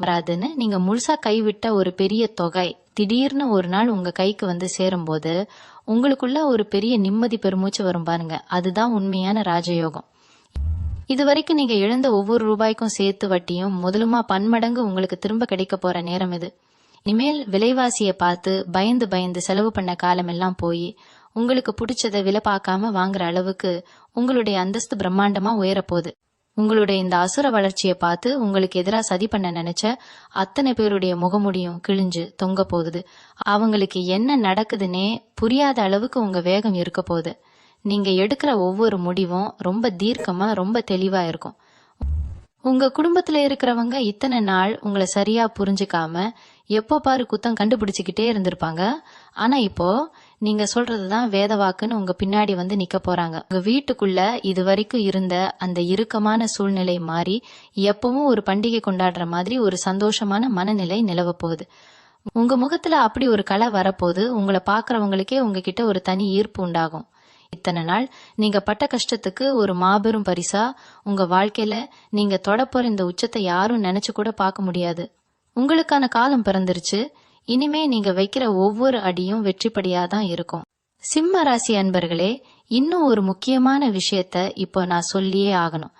வராதுன்னு நீங்க முழுசா கைவிட்ட ஒரு பெரிய தொகை திடீர்னு ஒரு நாள் உங்க கைக்கு வந்து சேரும் போது உங்களுக்குள்ள ஒரு பெரிய நிம்மதி பெருமூச்சு வரும் பாருங்க. அதுதான் உண்மையான ராஜயோகம். இது வரைக்கும் நீங்க இழந்த ஒவ்வொரு ரூபாய்க்கும் சேர்த்து வட்டியும் முதலுமா பன்மடங்கு உங்களுக்கு திரும்ப கிடைக்க போற நேரம் இது. இனிமேல் விலைவாசியை பார்த்து பயந்து பயந்து செலவு பண்ண காலம் எல்லாம் போய் உங்களுக்கு பிடிச்சதை விலை பார்க்காம வாங்குற அளவுக்கு உங்களுடைய அந்தஸ்து பிரம்மாண்டமா உயரப்போகுது. உங்களுடைய இந்த அசுர வளர்ச்சியை பார்த்து உங்களுக்கு எதிராக சதி பண்ண நினைச்ச அத்தனை பேருடைய முகமுடியும் கிழிஞ்சு தொங்க போகுது. அவங்களுக்கு என்ன நடக்குதுன்னே புரியாத அளவுக்கு உங்க வேகம் இருக்க போகுது. நீங்க எடுக்கிற ஒவ்வொரு முடிவும் ரொம்ப தீர்க்கமா ரொம்ப தெளிவா இருக்கும். உங்க குடும்பத்துல இருக்கிறவங்க இத்தனை நாள் உங்களை சரியா புரிஞ்சுக்காம எப்போ பாரு குத்தம் கண்டுபிடிச்சுக்கிட்டே இருந்திருப்பாங்க. ஆனா இப்போ நீங்க சொல்றதுதான் வேத வாக்குன்னு உங்க பின்னாடி வந்து நிக்க போறாங்க. உங்க வீட்டுக்குள்ள இது வரைக்கும் இருந்த அந்த இறுக்கமான சூழ்நிலை மாறி எப்பவும் ஒரு பண்டிகை கொண்டாடுற மாதிரி ஒரு சந்தோஷமான மனநிலை நிலவ போகுது. உங்க முகத்துல அப்படி ஒரு கலை வரப்போது உங்களை பாக்குறவங்களுக்கே உங்ககிட்ட ஒரு தனி ஈர்ப்பு உண்டாகும். இத்தனை நாள் நீங்க பட்ட கஷ்டத்துக்கு ஒரு மாபெரும் பரிசா உங்க வாழ்க்கையில நீங்க தொடப்போற இந்த உச்சத்தை யாரும் நினைச்சு கூட பார்க்க முடியாது. உங்களுக்கான காலம் பிறந்துருச்சு. இனிமே நீங்க வைக்கிற ஒவ்வொரு அடியும் வெற்றிப்படியாதான் இருக்கும். சிம்ம ராசி அன்பர்களே, இன்னும் ஒரு முக்கியமான விஷயத்த இப்போ நான் சொல்லியே ஆகணும்.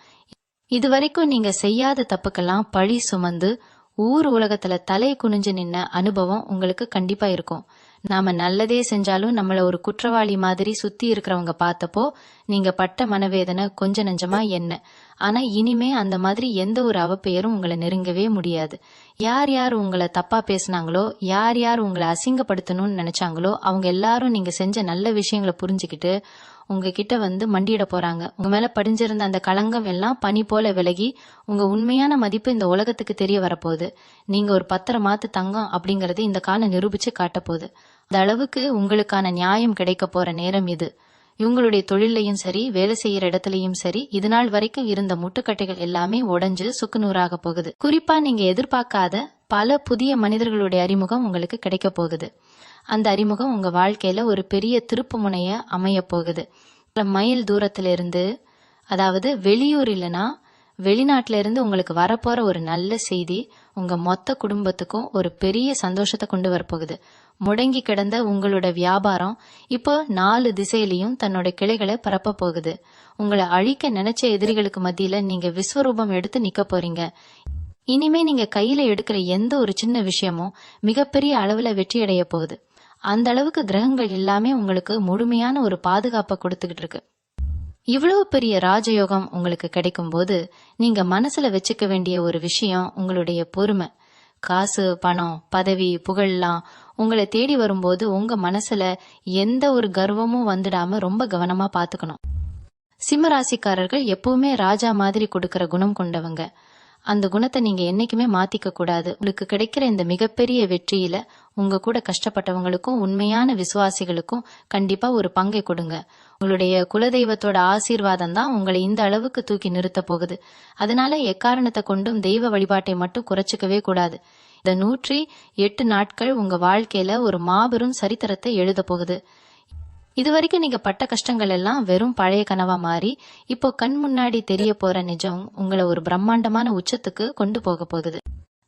இதுவரைக்கும் நீங்க செய்யாத தப்புக்கெல்லாம் பழி சுமந்து ஊர் உலகத்துல தலை குனிஞ்சு நின்ன அனுபவம் உங்களுக்கு கண்டிப்பா இருக்கும். நாம நல்லதே செஞ்சாலும் நம்மள ஒரு குற்றவாளி மாதிரி சுத்தி இருக்கிறவங்க பார்த்தப்போ நீங்க பட்ட மனவேதனை கொஞ்ச நெஞ்சமா என்ன. ஆனா இனிமே அந்த மாதிரி எந்த ஒரு அவப்பெயரும் உங்களை நெருங்கவே முடியாது. யார் யார் உங்களை தப்பா பேசினாங்களோ, யார் யார் உங்களை அசிங்கப்படுத்தணும்னு நினைச்சாங்களோ அவங்க எல்லாரும் நீங்க செஞ்ச நல்ல விஷயங்களை புரிஞ்சுக்கிட்டு உங்ககிட்ட வந்து மண்டியிட போறாங்க. உங்க மேல படிஞ்சிருந்த அந்த களங்கம் எல்லாம் பனி போல விலகி உங்க உண்மையான மதிப்பு இந்த உலகத்துக்கு தெரிய வரப்போகுது. நீங்க ஒரு 10 மாத்து தங்கம் அப்படிங்கறது இந்த காலம் நிரூபிச்சு காட்ட போகுது. அந்த அளவுக்கு உங்களுக்கான நியாயம் கிடைக்க போற நேரம் இது. இவங்களுடைய தொழிலையும் சரி, வேலை செய்யற இடத்துலயும் சரி, இது நாள் வரைக்கும் இருந்த முட்டுக்கட்டைகள் எல்லாமே உடைஞ்சு சுக்குநூறாக போகுது. குறிப்பா நீங்க எதிர்பார்க்காத பல புதிய மனிதர்களுடைய அறிமுகம் உங்களுக்கு கிடைக்க போகுது. அந்த அறிமுகம் உங்க வாழ்க்கையில ஒரு பெரிய திருப்பு முனைய அமைய போகுது. மைல் தூரத்துல இருந்து, அதாவது வெளியூர் இல்லைன்னா வெளிநாட்டுல இருந்து உங்களுக்கு வரப்போற ஒரு நல்ல செய்தி உங்க மொத்த குடும்பத்துக்கும் ஒரு பெரிய சந்தோஷத்தை கொண்டு வரப்போகுது. முடங்கி கிடந்த உங்களோட வியாபாரம் இப்போ 4 திசையிலையும் தன்னோட கிளைகளை பரப்ப போகுது. உங்களை அழிக்க நினைச்ச எதிரிகளுக்கு மத்தியில நீங்க விஸ்வரூபம் எடுத்து நிக்க போறீங்க. இனிமே நீங்க கையில எடுக்கிற எந்த ஒரு சின்ன விஷயமும் மிகப்பெரிய அளவுல வெற்றி அடைய போகுது. அந்த அளவுக்கு கிரகங்கள் எல்லாமே உங்களுக்கு முழுமையான ஒரு பாதுகாப்பை கொடுத்துக்கிட்டு இருக்கு. இவ்வளவு பெரிய ராஜயோகம் உங்களுக்கு கிடைக்கும் போது நீங்க மனசுல வச்சுக்க வேண்டிய ஒரு விஷயம் உங்களுடைய பொறுமை. காசு, பணம், பதவி, புகழெல்லாம் உங்களை தேடி வரும்போது உங்க மனசுல எந்த ஒரு கர்வமும் வந்துடாம ரொம்ப கவனமா பாத்துக்கணும். சிம்மராசிக்காரர்கள் எப்பவுமே ராஜா மாதிரி கொடுக்கற குணம் கொண்டவங்க. அந்த குணத்தை நீங்க என்னைக்குமே மாத்திக்க கூடாது. உங்களுக்கு கிடைக்கிற இந்த மிகப்பெரிய வெற்றியில உங்க கூட கஷ்டப்பட்டவங்களுக்கும் உண்மையான விசுவாசிகளுக்கும் கண்டிப்பா ஒரு பங்கை கொடுங்க. உங்களுடைய குலதெய்வத்தோட ஆசீர்வாதம் தான் உங்களை இந்த அளவுக்கு தூக்கி நிறுத்த போகுது. அதனால எக்காரணத்தை கொண்டும் தெய்வ வழிபாட்டை மட்டும் குறைச்சிக்கவே கூடாது. இந்த 108 நாட்கள் உங்க வாழ்க்கையில ஒரு மாபெரும் சரித்திரத்தை எழுத போகுது. இதுவரைக்கும் நீங்க பட்ட கஷ்டங்கள் எல்லாம் வெறும் பழைய கனவா மாறி இப்போ கண் முன்னாடி தெரிய போற நிஜம் உங்களை ஒரு பிரம்மாண்டமான உச்சத்துக்கு கொண்டு போக போகுது.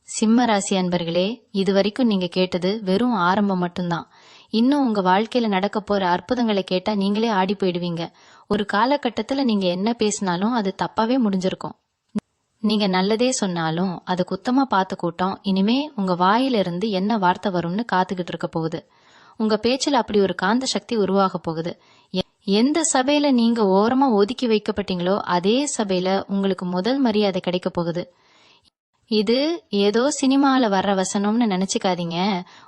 சிம்ம ராசி அன்பர்களே, இதுவரைக்கும் நீங்க கேட்டது வெறும் ஆரம்பம் மட்டும்தான். இன்னும் உங்க வாழ்க்கையில நடக்க போற அற்புதங்களை கேட்டா நீங்களே ஆடி போயிடுவீங்க. ஒரு காலகட்டத்துல நீங்க என்ன பேசினாலும் அது தப்பாவே முடிஞ்சிருக்கும். நீங்க நல்லதே சொன்னாலும் அது குத்தமா பார்த்த கூட்டம் இனிமே உங்க வாயிலிருந்து என்ன வார்த்தை வரும்னு காத்துக்கிட்டு இருக்க போகுது. உங்க பேச்சுல அப்படி ஒரு காந்த சக்தி உருவாக போகுது. எந்த சபையில நீங்க ஓரமா ஒதுக்கி வைக்கப்பட்டீங்களோ அதே சபையில உங்களுக்கு முதல் மரியாதை கிடைக்க போகுது. இது ஏதோ சினிமால வர்ற வசனம்னு நினைச்சுக்காதீங்க.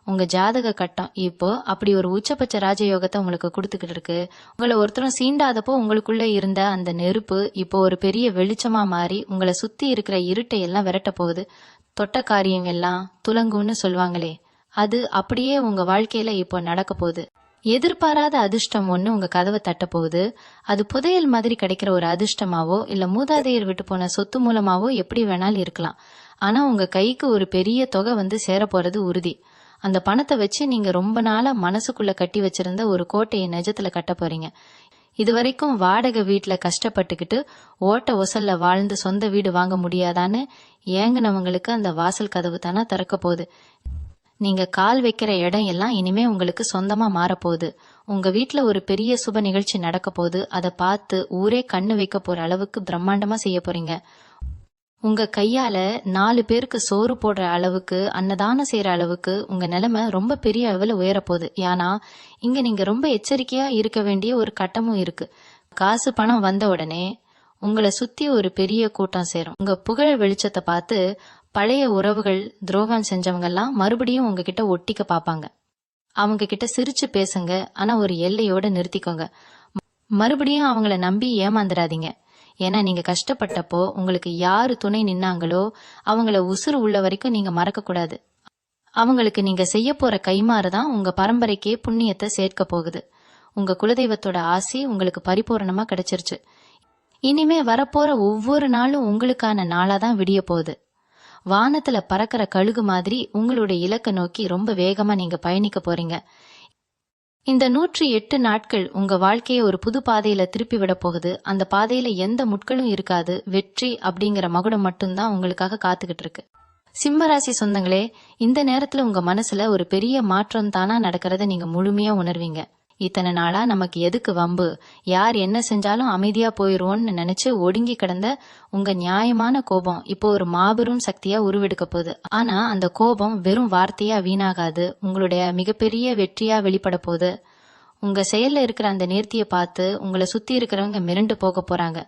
உங்க ஜாதக கட்டம் இப்போ அப்படி ஒரு உச்சபட்ச ராஜயோகத்தை உங்களுக்கு கொடுத்துக்கிட்டு இருக்கு. உங்களை ஒருத்தரும் சீண்டாதப்போ உங்களுக்குள்ள இருந்த அந்த நெருப்பு இப்போ ஒரு பெரிய வெளிச்சமா மாறி உங்களை சுத்தி இருக்கிற இருட்டை எல்லாம் விரட்ட போகுது. தொட்ட காரியம் எல்லாம் துலங்குன்னு சொல்லுவாங்களே, அது அப்படியே உங்க வாழ்க்கையில இப்போ நடக்க போகுது. எதிர்பாராத அதிர்ஷ்டம் ஒண்ணு உங்க கதவை தட்ட போகுது. அது புதையல் மாதிரி கிடைக்கிற ஒரு அதிர்ஷ்டமாவோ இல்ல மூதாதையர் விட்டு போன சொத்து மூலமாவோ எப்படி வேணாலும் இருக்கலாம். ஆனா உங்க கைக்கு ஒரு பெரிய தொகை வந்து சேர போறது உறுதி. அந்த பணத்தை வச்சு நீங்க ரொம்ப நாளா மனசுக்குள்ள கட்டி வச்சிருந்த ஒரு கோட்டையை நிஜத்துல கட்ட போறீங்க. இதுவரைக்கும் வாடகை வீட்டுல கஷ்டப்பட்டுக்கிட்டு ஓட்ட ஒசல்ல வாழ்ந்து சொந்த வீடு வாங்க முடியாதான்னு ஏங்கினவங்களுக்கு அந்த வாசல் கதவு தானே திறக்க போகுது. நீங்க கால் வைக்கிற இடம் எல்லாம் இனிமே உங்களுக்கு சொந்தமா மாறப்போகுது. உங்க வீட்டுல ஒரு பெரிய சுப நிகழ்ச்சி நடக்க போகுது. அதை பார்த்து ஊரே கண்ணு வைக்க போற அளவுக்கு பிரம்மாண்டமா செய்ய போறீங்க. உங்க கையால 4 பேருக்கு சோறு போடுற அளவுக்கு அன்னதானம் செய்யற அளவுக்கு உங்க நிலைமை ரொம்ப பெரிய அளவுல உயரப்போகுது. ஏன்னா இங்க நீங்க ரொம்ப எச்சரிக்கையா இருக்க வேண்டிய ஒரு கட்டமும் இருக்கு. காசு பணம் வந்த உடனே உங்களை சுத்தி ஒரு பெரிய கூட்டம் சேரும். உங்க புகழ் வெளிச்சத்தை பார்த்து பழைய உறவுகள் துரோகம் செஞ்சவங்க எல்லாம் மறுபடியும் உங்ககிட்ட ஒட்டிக்க பாப்பாங்க. அவங்க கிட்ட சிரிச்சு பேசுங்க, ஆனா ஒரு எல்லையோட நிறுத்திக்கோங்க. மறுபடியும் அவங்கள நம்பி ஏமாந்துடாதீங்க. ஏன்னா நீங்க கஷ்டப்பட்டப்போ உங்களுக்கு யாரு துணை நின்னாங்களோ அவங்கள உசுறு உள்ள வரைக்கும் நீங்க மறக்க கூடாது. அவங்களுக்கு நீங்க செய்ய போற கைமாறுதான் உங்க பரம்பரைக்கே புண்ணியத்தை சேர்க்க போகுது. உங்க குலதெய்வத்தோட ஆசி உங்களுக்கு பரிபூரணமா கிடைச்சிருச்சு. இனிமே வரப்போற ஒவ்வொரு நாளும் உங்களுக்கான நாளாதான் விடிய போகுது. வானத்துல பறக்கிற கழுகு மாதிரி உங்களுடைய இலக்கை நோக்கி ரொம்ப வேகமா நீங்க பயணிக்க போறீங்க. இந்த 108 நாட்கள் உங்க வாழ்க்கையை ஒரு புது பாதையில திருப்பி விட போகுது. அந்த பாதையில எந்த முட்களும் இருக்காது. வெற்றி அப்படிங்கிற மகுடம் மட்டும்தான் உங்களுக்காக காத்துக்கிட்டு இருக்கு. சிம்மராசி சொந்தங்களே, இந்த நேரத்துல உங்க மனசுல ஒரு பெரிய மாற்றம் தானா நடக்கிறத நீங்க முழுமையா உணர்வீங்க. இத்தனை நாளா நமக்கு எதுக்கு வம்பு, யார் என்ன செஞ்சாலும் அமைதியா போயிருவோன்னு நினைச்சு ஒடுங்கி கிடந்த உங்க நியாயமான கோபம் இப்போ ஒரு மாபெரும் சக்தியா உருவெடுக்க போகுது. ஆனா அந்த கோபம் வெறும் வார்த்தையா வீணாகாது, உங்களுடைய மிகப்பெரிய வெற்றியா வெளிப்பட போகுது. உங்க செயல்ல இருக்கிற அந்த நேர்த்தியை பார்த்து உங்களை சுத்தி இருக்கிறவங்க மிரண்டு போக போறாங்க.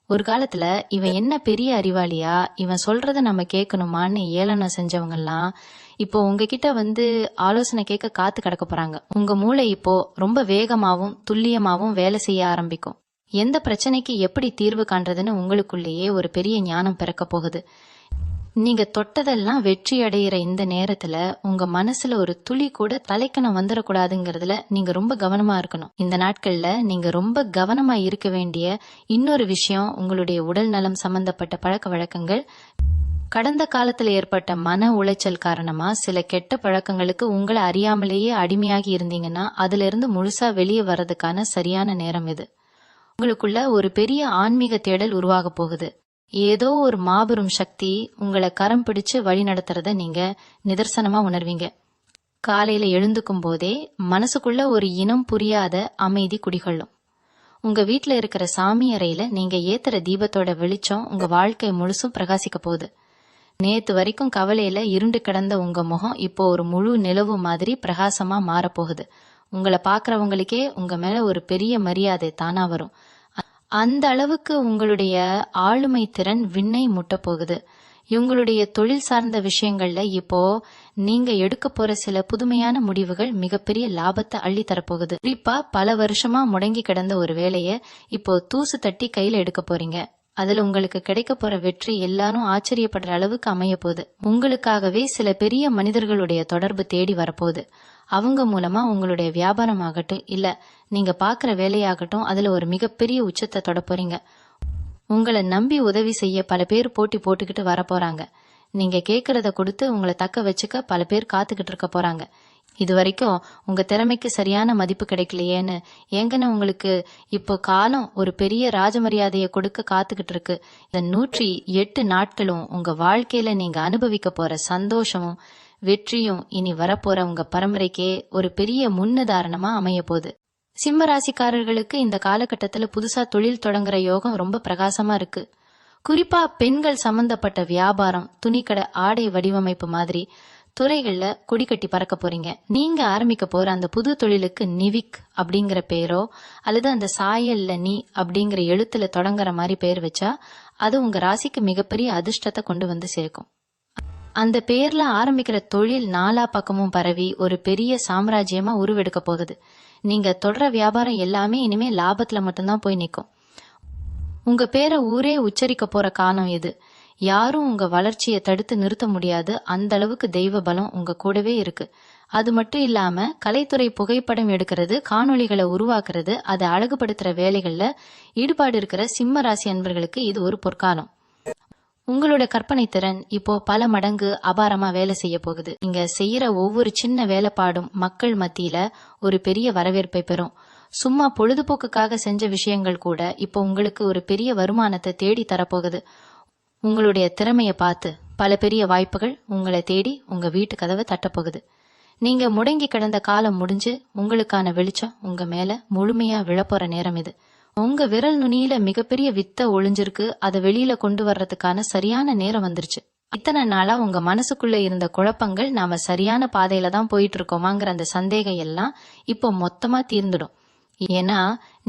ஒரு காலத்துல இவன் என்ன பெரிய அறிவாளியா, இவன் சொல்றத நம்ம கேட்கணுமான்னு ஏளனம் செஞ்சவங்க எல்லாம் இப்போ உங்ககிட்ட வந்து ஆலோசனை கேட்க காத்து கிடக்க போறாங்க. உங்க மூளை இப்போ ரொம்ப வேகமாவும் துல்லியமாவும் வேலை செய்ய ஆரம்பிக்கும். எந்த பிரச்சனைக்கு எப்படி தீர்வு காண்றதுன்னு உங்களுக்குள்ளேயே ஒரு பெரிய ஞானம் பிறக்க போகுது. நீங்க தொட்டதெல்லாம் வெற்றி அடையிற இந்த நேரத்துல உங்க மனசுல ஒரு துளி கூட தலைக்கணம் வந்துடக்கூடாதுங்கிறதுல நீங்க ரொம்ப கவனமா இருக்கணும். இந்த நாட்கள்ல நீங்க ரொம்ப கவனமா இருக்க வேண்டிய இன்னொரு விஷயம் உங்களுடைய உடல் நலம் சம்பந்தப்பட்ட பழக்க வழக்கங்கள். கடந்த காலத்துல ஏற்பட்ட மன உளைச்சல் காரணமா சில கெட்ட பழக்கங்களுக்கு உங்களை அறியாமலேயே அடிமையாகி இருந்தீங்கன்னா அதுல இருந்து முழுசா வெளியே வர்றதுக்கான சரியான நேரம் இது. உங்களுக்குள்ள ஒரு பெரிய ஆன்மீக தேடல் உருவாக போகுது. ஏதோ ஒரு மாபெரும் சக்தி உங்களை கரம் பிடிச்சு வழி நடத்துறத நீங்க நிதர்சனமா உணர்வீங்க. காலையில எழுந்துக்கும் போதே மனசுக்குள்ள ஒரு இனம் புரியாத அமைதி குடிகொள்ளும். உங்க வீட்டுல இருக்கிற சாமி அறையில நீங்க ஏத்துற தீபத்தோட வெளிச்சம் உங்க வாழ்க்கை முழுசும் பிரகாசிக்க போகுது. நேத்து வரைக்கும் கவலையில இருண்டு கிடந்த உங்க முகம் இப்போ ஒரு முழு நிலவு மாதிரி பிரகாசமா மாறப்போகுது. உங்களை பாக்குறவங்களுக்கே உங்க மேல ஒரு பெரிய மரியாதை தானா வரும். அந்த அளவுக்கு உங்களுடைய ஆளுமை திறன் விண்ணை முட்ட போகுது. இவங்களுடைய தொழில் சார்ந்த விஷயங்கள்ல இப்போ நீங்க எடுக்க போற சில புதுமையான முடிவுகள் மிகப்பெரிய லாபத்தை அள்ளி தரப்போகுது. குறிப்பா பல வருஷமா முடங்கி கிடந்த ஒரு வேலைய இப்போ தூசு தட்டி கையில எடுக்க போறீங்க. அதுல உங்களுக்கு கிடைக்க போற வெற்றி எல்லாரும் ஆச்சரியப்படுற அளவுக்கு அமைய போகுது. உங்களுக்காகவே சில பெரிய மனிதர்களுடைய தொடர்பு தேடி வரப்போகுது. அவங்க மூலமா உங்களுடைய வியாபாரம் ஆகட்டும், இல்ல நீங்க பாக்குற வேலையாகட்டும், அதுல ஒரு மிகப்பெரிய உச்சத்தை தொட போறீங்க. உங்களை நம்பி உதவி செய்ய பல பேர் போட்டி போட்டுக்கிட்டு வர போறாங்க. நீங்க கேக்குறத கொடுத்து உங்களை தக்க வச்சுக்க பல பேர் காத்துக்கிட்டு இருக்க போறாங்க. இது வரைக்கும் உங்க திறமைக்கு சரியான மதிப்பு கிடைக்கலையேன்னு ஏங்கன்னு உங்களுக்கு இப்போ காலம் ஒரு பெரிய ராஜமரியாதையை கொடுக்க காத்துக்கிட்டு இருக்கு. இந்த 108 நாட்களும் உங்க வாழ்க்கையில நீங்க அனுபவிக்க போற சந்தோஷமும் வெற்றியும் இனி வரப்போற உங்க பரம்பரைக்கே ஒரு பெரிய முன்னுதாரணமா அமைய போகுது. சிம்ம ராசிக்காரர்களுக்கு இந்த காலகட்டத்துல புதுசா தொழில் தொடங்குற யோகம் ரொம்ப பிரகாசமா இருக்கு. குறிப்பா பெண்கள் சம்பந்தப்பட்ட வியாபாரம், துணிக்கடை, ஆடை வடிவமைப்பு மாதிரி துறைகள்ல கொடி கட்டி பறக்க போறீங்க. நீங்க ஆரம்பிக்க போற அந்த புது தொழிலுக்கு நிவிக் அப்படிங்கிற பேரோ அல்லது அந்த சாயல்ல நீ அப்படிங்கிற எழுத்துல தொடங்குற மாதிரி பேர் வச்சா அது உங்க ராசிக்கு மிகப்பெரிய அதிர்ஷ்டத்தை கொண்டு வந்து சேர்க்கும். அந்த பேர்ல ஆரம்பிக்கிற தொழில் நாலா பக்கமும் பரவி ஒரு பெரிய சாம்ராஜ்யமா உருவெடுக்க போகுது. நீங்க தொடர வியாபாரம் எல்லாமே இனிமே லாபத்துல மட்டும்தான் போய் நிற்கும். உங்க பேரை ஊரே உச்சரிக்க போற காலம் இது. யாரும் உங்க வளர்ச்சியை தடுத்து நிறுத்த முடியாது. அந்த அளவுக்கு தெய்வ பலம் உங்க கூடவே இருக்கு. அது மட்டும் இல்லாம கலைத்துறை புகைப்படம் எடுக்கிறது, காணொளிகளை உருவாக்குறது, அதை அழகுபடுத்துற வேலைகள்ல ஈடுபாடு இருக்கிற சிம்ம ராசி அன்பர்களுக்கு இது ஒரு பொற்காலம். உங்களோட கற்பனை திறன் இப்போ பல மடங்கு அபாரமா வேலை செய்ய போகுது. நீங்க செய்யற ஒவ்வொரு சின்ன வேலைப்பாடும் மக்கள் மத்தியில ஒரு பெரிய வரவேற்பை பெறும். சும்மா பொழுதுபோக்குக்காக செஞ்ச விஷயங்கள் கூட இப்போ உங்களுக்கு ஒரு பெரிய வருமானத்தை தேடி தரப்போகுது. உங்களுடைய திறமைய பார்த்து பல பெரிய வாய்ப்புகள் உங்களை தேடி உங்க வீட்டு கதவை தட்டப்போகுது. நீங்க முடங்கி கிடந்த காலம் முடிஞ்சு உங்களுக்கான வெளிச்சம் உங்க மேல முழுமையா விழப்போற நேரம் இது. உங்க விரல் நுனியில மிகப்பெரிய வித்தை ஒளிஞ்சிருக்கு. அதை வெளியில கொண்டு வர்றதுக்கான சரியான நேரம் வந்துருச்சு. இத்தனை நாளா உங்க மனசுக்குள்ள இருந்த குழப்பங்கள், நாம சரியான பாதையில தான் போயிட்டு இருக்கோமாங்கிற அந்த சந்தேகம் எல்லாம் இப்போ மொத்தமா தீர்ந்துடும். ஏன்னா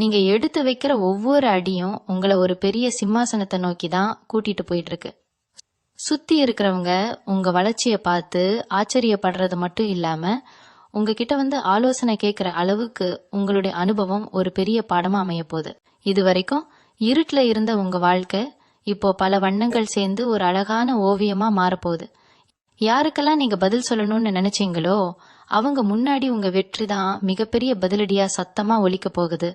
நீங்க எடுத்து வைக்கிற ஒவ்வொரு அடியும் உங்களை ஒரு பெரிய சிம்மாசனத்தை நோக்கி தான் கூட்டிட்டு போயிட்டு இருக்கு. சுத்தி இருக்கிறவங்க உங்க வளர்ச்சியை பார்த்து ஆச்சரியப்படுறது மட்டும் இல்லாம உங்ககிட்ட வந்து ஆலோசனை கேட்கிற அளவுக்கு உங்களுடைய அனுபவம் ஒரு பெரிய பாடமா அமைய போகுது. இது வரைக்கும் இருட்டுல இருந்த உங்க வாழ்க்கை இப்போ பல வண்ணங்கள் சேர்ந்து ஒரு அழகான ஓவியமா மாறப்போகுது. யாருக்கெல்லாம் நீங்க பதில் சொல்லணும்னு நினைச்சீங்களோ அவங்க முன்னாடி உங்க வெற்றி தான் மிகப்பெரிய பதிலடியா சத்தமா ஒலிக்க போகுது.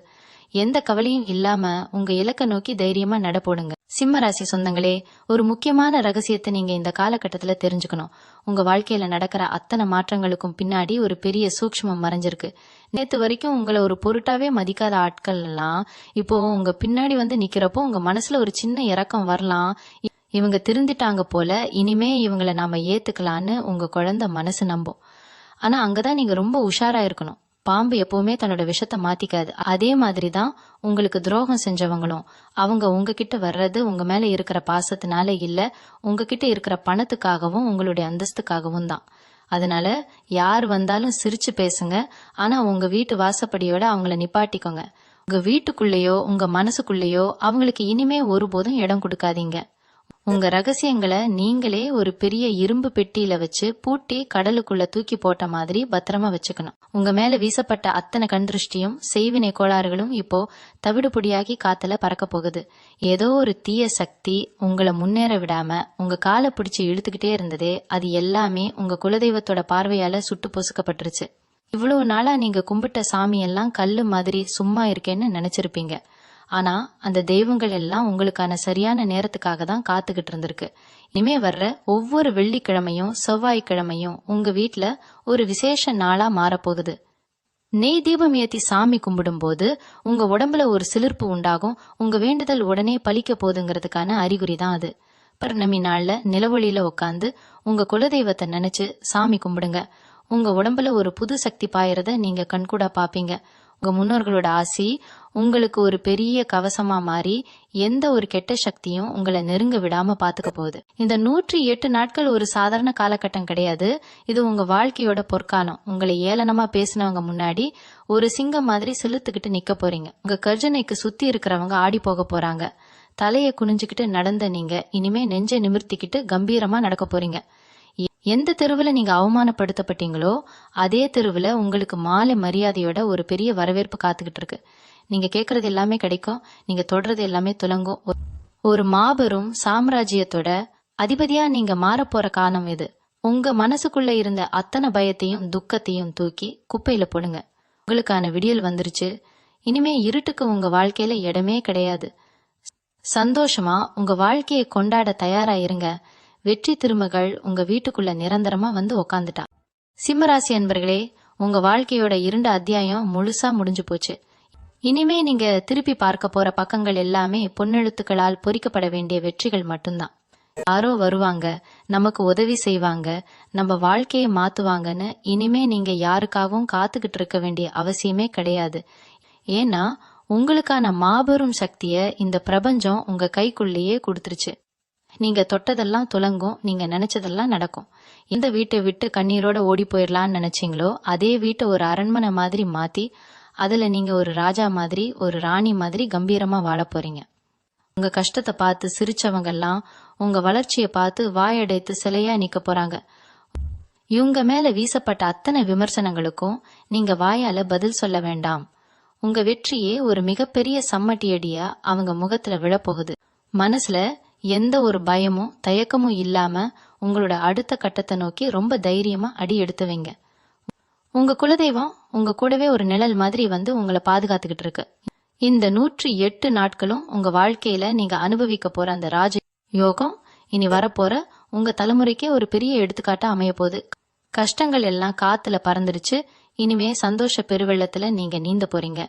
எந்த கவலையும் இல்லாம உங்க இலக்க நோக்கி தைரியமா நட போடுங்க. சிம்மராசி சொந்தங்களே, ஒரு முக்கியமான ரகசியத்தை நீங்க இந்த காலகட்டத்துல தெரிஞ்சுக்கணும். உங்க வாழ்க்கையில நடக்கிற அத்தனை மாற்றங்களுக்கும் பின்னாடி ஒரு பெரிய சூக்ஷ்மம் மறைஞ்சிருக்கு. நேத்து வரைக்கும் உங்களை ஒரு பொருட்டாவே மதிக்காத ஆட்கள் எல்லாம் இப்போ உங்க பின்னாடி வந்து நிக்கிறப்போ உங்க மனசுல ஒரு சின்ன இறக்கம் வரலாம். இவங்க திருந்திட்டாங்க போல, இனிமே இவங்களை நாம ஏத்துக்கலான்னு உங்க குழந்தை மனசு நம்பும். ஆனா அங்கதான் நீங்க ரொம்ப உஷாரா இருக்கணும். பாம்பு எப்பவுமே தன்னோட விஷத்தை மாத்திக்காது. அதே மாதிரிதான் உங்களுக்கு துரோகம் செஞ்சவங்களும் அவங்க உங்ககிட்ட வர்றது உங்க மேல இருக்கிற பாசத்தினால இல்ல, உங்ககிட்ட இருக்கிற பணத்துக்காகவும் உங்களுடைய அந்தஸ்துக்காகவும் தான். அதனால யார் வந்தாலும் சிரிச்சு பேசுங்க. ஆனா உங்க வீட்டு வாசப்படியோட அவங்கள நிப்பாட்டிக்கோங்க. உங்க வீட்டுக்குள்ளேயோ உங்க மனசுக்குள்ளேயோ அவங்களுக்கு இனிமே ஒருபோதும் இடம் கொடுக்காதீங்க. உங்க ரகசியங்களை நீங்களே ஒரு பெரிய இரும்பு பெட்டியில வச்சு பூட்டி கடலுக்குள்ள தூக்கி போட்ட மாதிரி பத்திரமா வச்சுக்கணும். உங்க மேல வீசப்பட்ட அத்தனை கண்திருஷ்டியும் செய்வினை கோளாறுகளும் இப்போ தவிடுபொடியாகி காத்துல பறக்க போகுது. ஏதோ ஒரு தீய சக்தி உங்களை முன்னேற விடாம உங்க காலை பிடிச்சு இழுத்துக்கிட்டே இருந்ததே, அது எல்லாமே உங்க குலதெய்வத்தோட பார்வையால சுட்டு பொசுக்கப்பட்டுருச்சு. இவ்வளவு நாளா நீங்க கும்பிட்ட சாமி எல்லாம் கல்லு மாதிரி சும்மா இருக்கேன்னு நினைச்சிருப்பீங்க. ஆனா அந்த தெய்வங்கள் எல்லாம் உங்களுக்கான சரியான நேரத்துக்காக தான் காத்துக்கிட்டு இருந்திருக்கு. இனிமே வர்ற ஒவ்வொரு வெள்ளிக்கிழமையும் செவ்வாய்க்கிழமையும் உங்க வீட்டுல ஒரு விசேஷ நாளா மாறப்போகுது. நெய் தீபம் ஏத்தி சாமி கும்பிடும் போது உங்க உடம்புல ஒரு சிலிர்ப்பு உண்டாகும். உங்க வேண்டுதல் உடனே பலிக்க போகுதுங்கிறதுக்கான அறிகுறி தான் அது. பௌர்ணமி நாள்ல நிலவொளியில உட்காந்து உங்க குலதெய்வத்தை நினைச்சு சாமி கும்பிடுங்க. உங்க உடம்புல ஒரு புது சக்தி பாயறத நீங்க கண்கூடா பாப்பீங்க. உங்க முன்னோர்களோட ஆசி உங்களுக்கு ஒரு பெரிய கவசமா மாறி எந்த ஒரு கெட்ட சக்தியும் உங்களை நெருங்க விடாம பாத்துக்க போகுது. இந்த 108 நாட்கள் ஒரு சாதாரண காலகட்டம் கிடையாது. இது உங்க வாழ்க்கையோட பொற்காலம். உங்களை ஏளனமா பேசினவங்க முன்னாடி ஒரு சிங்கம் மாதிரி செலுத்துக்கிட்டு நிக்க போறீங்க. உங்க கர்ஜனைக்கு சுத்தி இருக்கிறவங்க ஆடி போக போறாங்க. தலைய குனிஞ்சுக்கிட்டு நடந்த நீங்க இனிமே நெஞ்சை நிமிர்த்திக்கிட்டு கம்பீரமா நடக்க போறீங்க. எந்த தெருவுல நீங்க அவமானப்படுத்தப்பட்டீங்களோ அதே தெருவுல உங்களுக்கு மாலை மரியாதையோட ஒரு பெரிய வரவேற்பு காத்துக்கிட்டு இருக்கு. நீங்க கேக்குறது எல்லாமே கிடைக்கும். நீங்க தொடறது எல்லாமே துலங்கும். ஒரு மாபெரும் சாம்ராஜ்யத்தோட அதிபதியா நீங்க மாறப்போற காலம் இது. உங்க மனசுக்குள்ள இருந்த அத்தனை பயத்தையும் துக்கத்தையும் தூக்கி குப்பையில போடுங்க. உங்களுக்கான விடியல் வந்துருச்சு. இனிமே இருட்டுக்கு உங்க வாழ்க்கையில இடமே கிடையாது. சந்தோஷமா உங்க வாழ்க்கையை கொண்டாட தயாரா இருங்க. வெற்றி திருமகள் உங்க வீட்டுக்குள்ள நிரந்தரமா வந்து உக்காந்துட்டா. சிம்மராசி அன்பர்களே, உங்க வாழ்க்கையோட 2 அத்தியாயம் முழுசா முடிஞ்சு போச்சு. இனிமே நீங்க திருப்பி பார்க்க போற பக்கங்கள் எல்லாமே பொன்னெழுத்துக்களால் பொறிக்கப்பட வேண்டிய வெற்றிகள் மட்டும்தான். யாரோ வருவாங்க, நமக்கு உதவி செய்வாங்க, நம்ம வாழ்க்கையை மாத்துவாங்கன்னு இனிமே நீங்க யாருக்காகவும் காத்துக்கிட்டு இருக்க வேண்டிய அவசியமே கிடையாது. ஏன்னா உங்களுக்கான மாபெரும் சக்திய இந்த பிரபஞ்சம் உங்க கைக்குள்ளேயே கொடுத்துருச்சு. நீங்க தொட்டதெல்லாம் துலங்கும், நீங்க நினைச்சதெல்லாம் நடக்கும். எந்த வீட்டை விட்டு கண்ணீரோட ஓடி போயிடலான்னு நினைச்சீங்களோ அதே வீட்டை ஒரு அரண்மனை மாதிரி மாத்தி அதுல நீங்க ஒரு ராஜா மாதிரி ஒரு ராணி மாதிரி கம்பீரமா வாழ போறீங்க. உங்க கஷ்டத்தை பார்த்து சிரிச்சவங்க எல்லாம் உங்க வளர்ச்சியை பார்த்து வாயடைத்து சிலையா நிக்க போறாங்க. இவங்க மேல வீசப்பட்ட அத்தனை விமர்சனங்களுக்கும் நீங்க வாயால பதில் சொல்ல வேண்டாம். உங்க வெற்றியே ஒரு மிகப்பெரிய சம்மட்டியடியா அவங்க முகத்துல விழப்போகுது. மனசுல எந்த ஒரு பயமும் தயக்கமும் இல்லாம உங்களோட அடுத்த கட்டத்தை நோக்கி ரொம்ப தைரியமா அடி எடுத்து வைங்க. உங்க குலதெய்வம் உங்க கூடவே ஒரு நிழல் மாதிரி வந்து உங்களை பாதுகாத்துக்கிட்டு இருக்கு. இந்த 108 நாட்களும் உங்க வாழ்க்கையில நீங்க அனுபவிக்க போற அந்த ராஜ யோகம் இனி வரப்போற உங்க தலைமுறைக்கே ஒரு பெரிய எடுத்துக்காட்டா அமைய போகுது. கஷ்டங்கள் எல்லாம் காத்துல பறந்துடுச்சு. இனிமே சந்தோஷ பெருவெள்ளத்துல நீங்க நீந்த போறீங்க.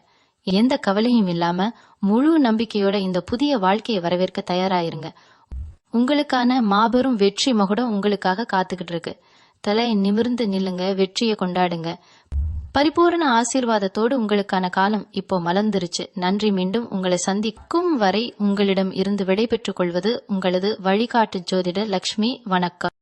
எந்த கவலையும் இல்லாம முழு நம்பிக்கையோட இந்த புதிய வாழ்க்கையை வரவேற்க தயாராயிருங்க. உங்களுக்கான மாபெரும் வெற்றி மகுடம் உங்களுக்காக காத்துக்கிட்டு இருக்கு. தலையை நிமிர்ந்து நில்லுங்க, வெற்றியை கொண்டாடுங்க. பரிபூர்ண ஆசீர்வாதத்தோடு உங்களுக்கான காலம் இப்போ மலர்ந்துருச்சு. நன்றி. மீண்டும் உங்களை சந்திக்கும் வரை உங்களிடம் இருந்து விடை பெற்றுக் கொள்வது உங்களது வழிகாட்டு ஜோதிடர் லக்ஷ்மி. வணக்கம்.